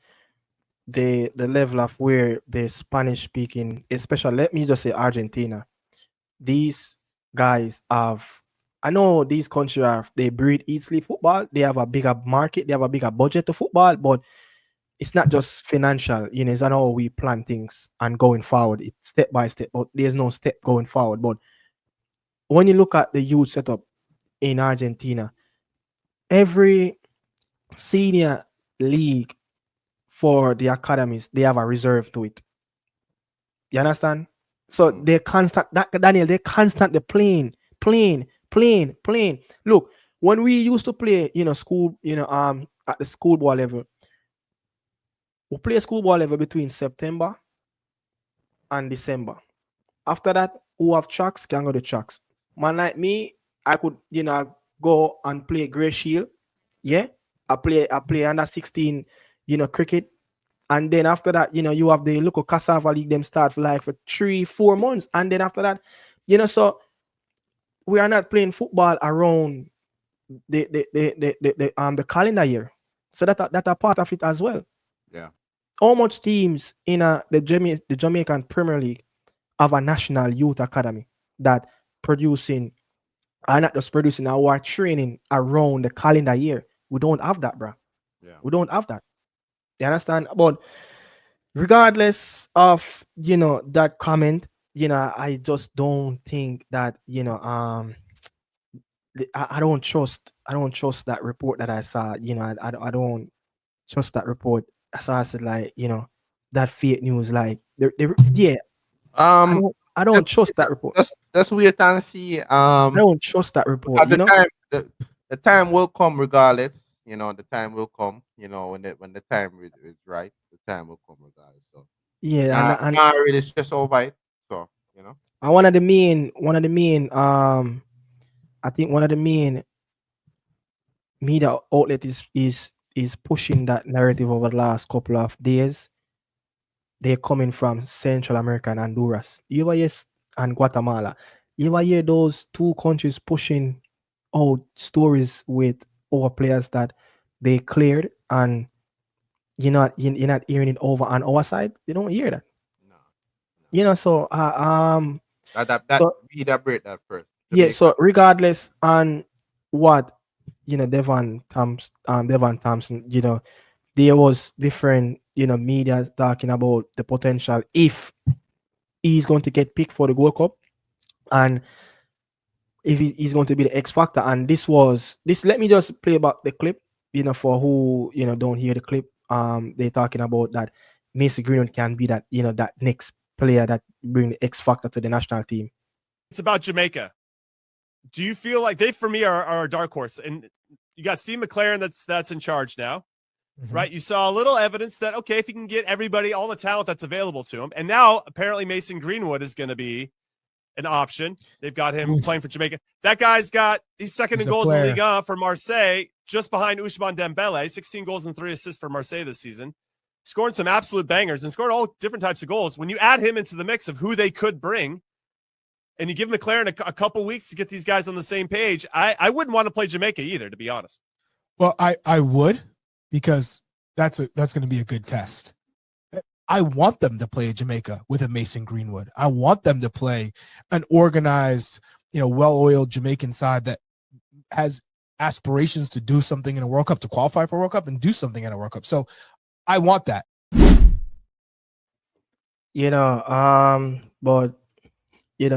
the level of where the Spanish speaking, especially let me just say Argentina, these guys have, I know these countries are, they breed easily football, they have a bigger market, they have a bigger budget to football, but it's not just financial, it's not how we plan things and going forward. It's step by step, but there's no step going forward. But when you look at the youth setup in Argentina, every senior league for the academies, they have a reserve to it. You understand? So they're constant, Daniel, they're constantly playing. Look, when we used to play, school, at the schoolboy level, we play schoolboy level between September and December. After that, who have tracks can go to tracks. Man like me, I could, go and play Grey Shield. Yeah. I play under 16, cricket. And then after that, you have the local cassava league, them start for 3-4 months. And then after that, so we are not playing football around the calendar year. So that a part of it as well. yeah. How much teams in the Jamaican Premier League have a national youth academy that producing, are not just producing, our training around the calendar year? We don't have that, bro. Yeah. We don't have that. You understand? But regardless of that comment, I just don't think that I don't trust that report that I saw. I don't trust that report. So I said, like, that fake news, like, yeah, I Um, don't I let's don't trust that report. let's wait and see. I don't trust that report. Because the time will come regardless. The time will come. When the time is right, the time will come regardless. So Yeah, and not really stress over it. So and one of the main I think one of the main media outlet is pushing that narrative over the last couple of days. They're coming from Central America and Honduras. You ever hear and Guatemala. You ever hear those two countries pushing out stories with our players that they cleared, and you're not hearing it over on our side? You don't hear that. no, no. So That so we that break that first. yeah, Jamaica. so regardless on what Devon Thompson, there was different media talking about the potential if he's going to get picked for the Gold Cup, and if he's going to be the X factor. And this. Let me just play back the clip. For who don't hear the clip. They're talking about that Mason Greenwood can be that that next player that bring the X factor to the national team. It's about Jamaica. Do you feel like they, for me, are a dark horse? And you got Steve McLaren that's in charge now, right? You saw a little evidence that, okay, if he can get everybody, all the talent that's available to him, and now apparently Mason Greenwood is going to be an option. They've got him playing for Jamaica. That guy's he's second in goals in the Ligue 1 for Marseille, just behind Ousmane Dembele, 16 goals and 3 assists for Marseille this season. Scoring some absolute bangers and scored all different types of goals. When you add him into the mix of who they could bring, and you give McLaren a couple weeks to get these guys on the same page, I wouldn't want to play Jamaica either, to be honest. Well, I would, because that's going to be a good test. I want them to play Jamaica with a Mason Greenwood. I want them to play an organized, well-oiled Jamaican side that has aspirations to do something in a World Cup, to qualify for a World Cup and do something in a World Cup. So I want that. But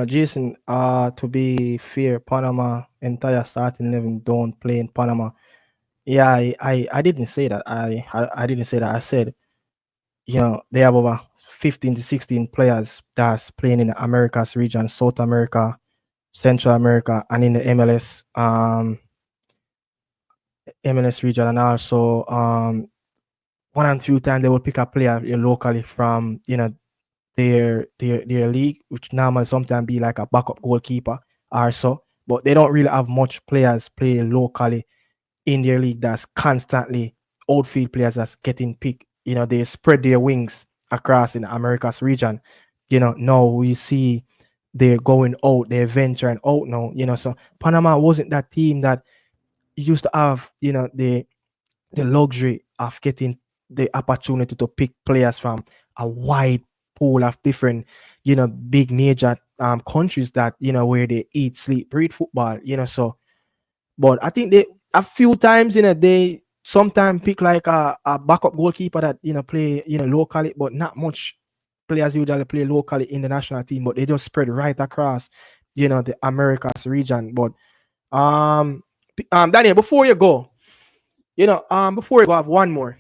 Jason, to be fair, Panama entire starting 11 don't play in Panama. Yeah, I didn't say that. I didn't say that. I said, they have over 15 to 16 players that's playing in the Americas region, South America, Central America, and in the MLS region, and also one and two times they will pick a player locally from their league, which normally sometimes be like a backup goalkeeper or so. But they don't really have much players play locally in their league that's constantly outfield players that's getting picked. They spread their wings across in the Americas region. Now we see they're going out, they're venturing out now. So Panama wasn't that team that used to have, the luxury of getting the opportunity to pick players from a wide pool of different, big major countries that, where they eat, sleep, breathe football, so but I think they a few times they sometimes pick like a backup goalkeeper that play locally, but not much players usually play locally in the national team, but they just spread right across the Americas region. But Daniel, before you go, I have one more.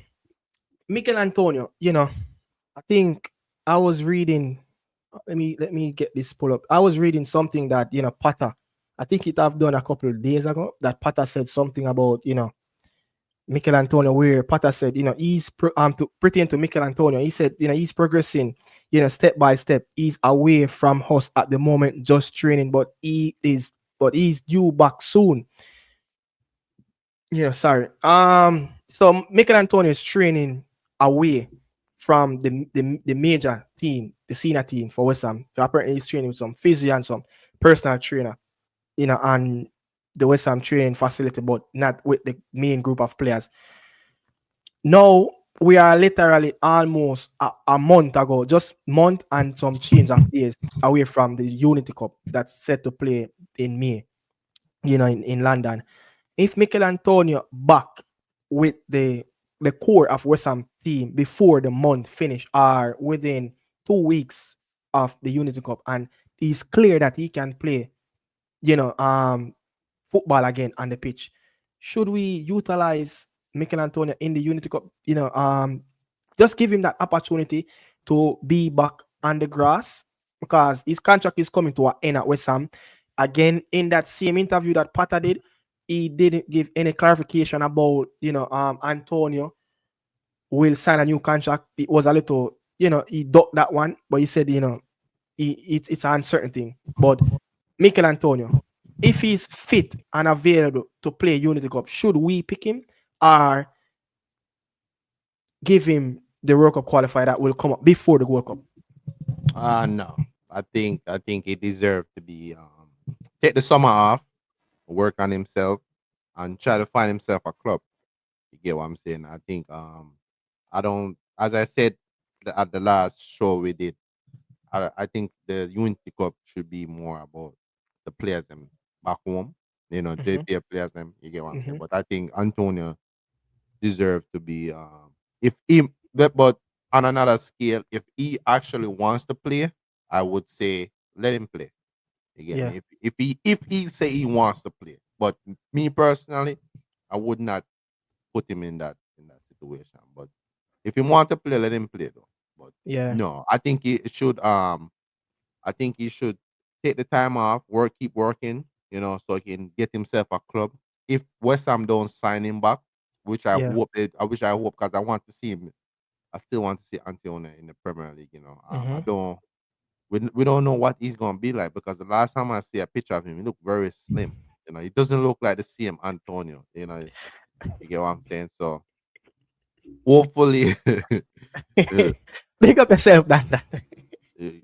Mikel Antonio, I think I was reading. Let me get this pull up. I was reading something that Pata. I think it have done a couple of days ago that Pata said something about Mikel Antonio, where Pata said he's to pertain to Mikel Antonio. He said he's progressing step by step. He's away from us at the moment, just training, but he's due back soon. Yeah, sorry. So Mikel Antonio is training away from the major team, the senior team for West Ham. So apparently he's training with some physio and some personal trainer, on the West Ham training facility, but not with the main group of players. Now we are literally almost a month ago, just month and some change of days away from the Unity Cup that's set to play in May, in London. If Mikel Antonio back with the core of West Ham team before the month finish or within 2 weeks of the Unity Cup, and he's clear that he can play, you know, um, football again on the pitch, should we utilize Mikel Antonio in the Unity Cup? Just give him that opportunity to be back on the grass because his contract is coming to an end at West Ham. Again, in that same interview that Pata did, he didn't give any clarification about Antonio will sign a new contract. It was a little, he ducked that one, but he said, it's an uncertain thing. But Mikel Antonio, if he's fit and available to play Unity Cup, should we pick him or give him the World Cup qualifier that will come up before the World Cup? No. I think he deserved to be take the summer off, work on himself, and try to find himself a club. You get what I'm saying? I think I don't, as I said at the last show we did, I think the Unity Cup should be more about the players them back home. Mm-hmm, JPL players them. You get what I'm saying? mm-hmm. But I think Antonio deserve to be if he but on another scale, if he actually wants to play, I would say let him play. You get Yeah, me? If he say he wants to play, but me personally, I would not put him in that situation. But if he want to play, let him play though. But yeah, no, I think he should take the time off, keep working, so he can get himself a club. If West Ham don't sign him back, which I yeah. hope I hope because I want to see him. I still want to see Antonio in the Premier League. I Mm-hmm. don't. We don't know what he's gonna be like because the last time I see a picture of him, he looked very slim. He doesn't look like the same Antonio. You get what I'm saying? So hopefully, uh, Big up yourself, that. this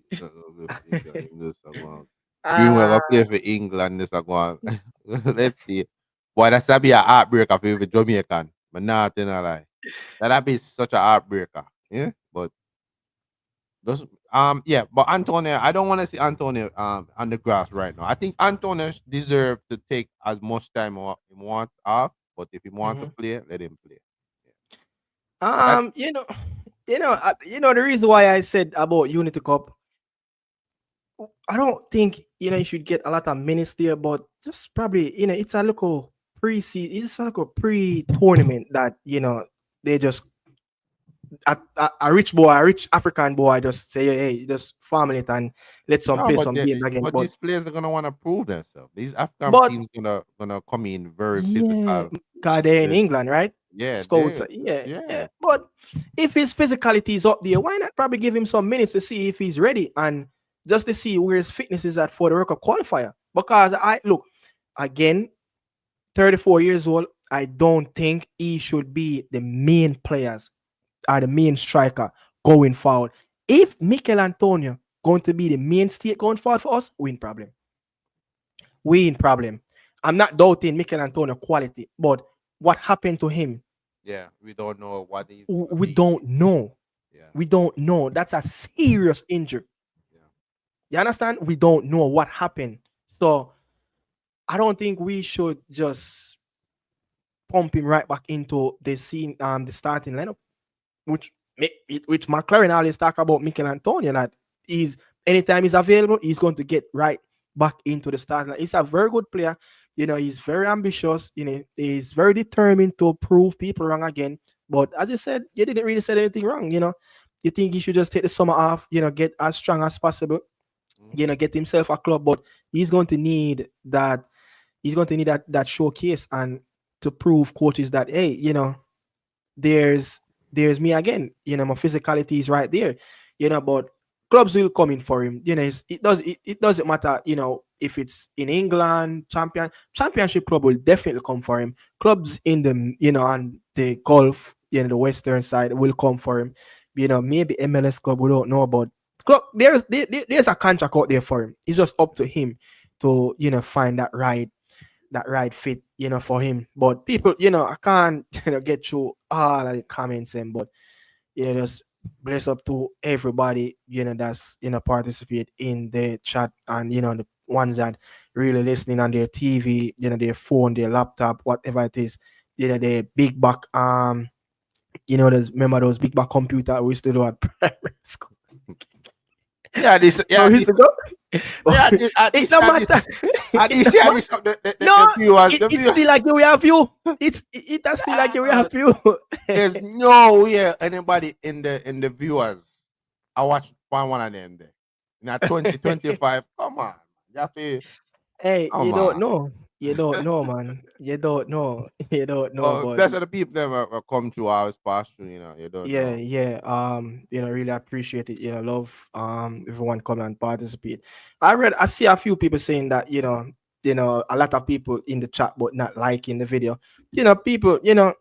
one. Greenwood Ah, gonna play for England. This one. Let's see. Boy, that's to be a heartbreaker for the Jamaican. But not in a lie. That'd be such a heartbreaker. Yeah. But those yeah, but Antonio, I don't want to see Antonio on the grass right now. I think Antonio deserve to take as much time he want off, but if he want to mhm. play, let him play. Yeah. But that The reason why I said about Unity Cup, I don't think you should get a lot of minutes there, but just probably it's a local. pre-season. It's like a pre-tournament that they just a rich boy, a rich African boy, just say, hey, just farm it and let some No, play but some games again. but these players are gonna want to prove themselves. These African But teams gonna come in very yeah, physical. because they're in They, England, right? yeah, Scouts, they yeah, yeah. yeah. But if his physicality is up there, why not probably give him some minutes to see if he's ready and just to see where his fitness is at for the World Cup qualifier? Because I look again, 34 years old. I don't think he should be the main players or the main striker going forward. If Mikel Antonio going to be the mainstay going forward for us, we in problem. We in problem. I'm not doubting Mikel Antonio quality, but what happened to him, Yeah, we don't know what he's gonna we be. don't know. Yeah, We don't know. That's a serious injury. yeah. You understand? We don't know what happened. So I don't think we should just pump him right back into the scene, the starting lineup, which which McLaren always talk about Mikel Antonio that he's anytime he's available, he's going to get right back into the starting line. He's a very good player. He's very ambitious. He's very determined to prove people wrong again. But as you said, you didn't really say anything wrong. You think he should just take the summer off. Get as strong as possible. Get himself a club. But he's going to need that. He's going to need that showcase and to prove coaches that hey, there's me again. My physicality is right there. But clubs will come in for him. It doesn't matter. If it's in England, championship club will definitely come for him. Clubs in the and the golf, the western side will come for him. Maybe MLS club we don't know about. Club there's a contract out there for him. It's just up to him to find that right fit, for him. But people, I can't, get through all of the comments and but just bless up to everybody, that's participate in the chat and the ones that really listening on their TV, their phone, their laptop, whatever it is, their big back remember those big back computer we used to do at primary school. Yeah, this, So yeah, we this, used to go. yeah, this, It's not matter. the viewers, the It's viewers. still like we have you. That's still like we have you. There's no way anybody in the viewers. I watched one of them there. Now 2025. Come on, you have to, Hey, come you don't on. know. You don't know, man. You don't know. You don't know, Oh, but that's the people that come through, always pass through. You don't yeah, know. yeah. Really appreciate it. Love everyone come and participate. I see a few people saying that, a lot of people in the chat but not liking the video. People, who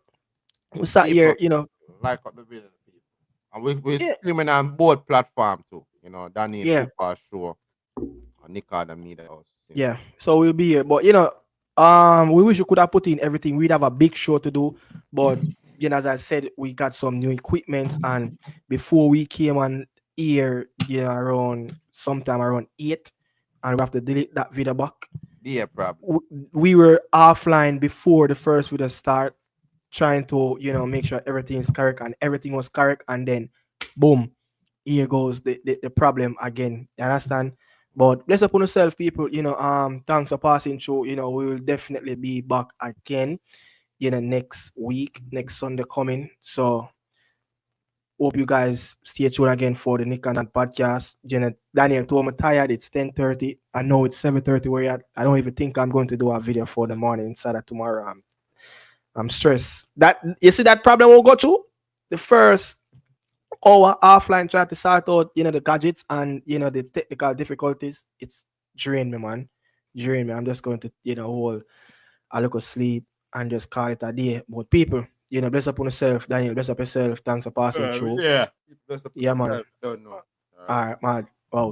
sat here, People like up the video, people, and we're yeah, streaming on both platform too. Danny yeah. Football Show, and Nick the Media House. Yeah, so we'll be here. But we wish we could have put in everything. We'd have a big show to do. But as I said, we got some new equipment, and before we came on here, around sometime around 8, and we have to delete that video back. Yeah, problem. We were offline before the first video start, trying to make sure everything is correct, and everything was correct, and then boom, here goes the problem again. You understand? But bless upon yourself, people. Thanks for passing through. We will definitely be back again, next week, next Sunday coming. So hope you guys stay tuned again for the Nick and Dan podcast. Daniel told me tired. It's 10:30. I know it's 7:30 where you're at. I don't even think I'm going to do a video for the morning inside of tomorrow. I'm stressed. That you see that problem we'll go through? The first hour offline trying to sort out, the gadgets and the technical difficulties. It's drain me, man. Drain me. I'm just going to, hold a little sleep and just call it a day. But people, bless up on yourself, Daniel. Bless up yourself. Thanks for passing through. Yeah. Yeah, man. Don't know. All right, man. Wow.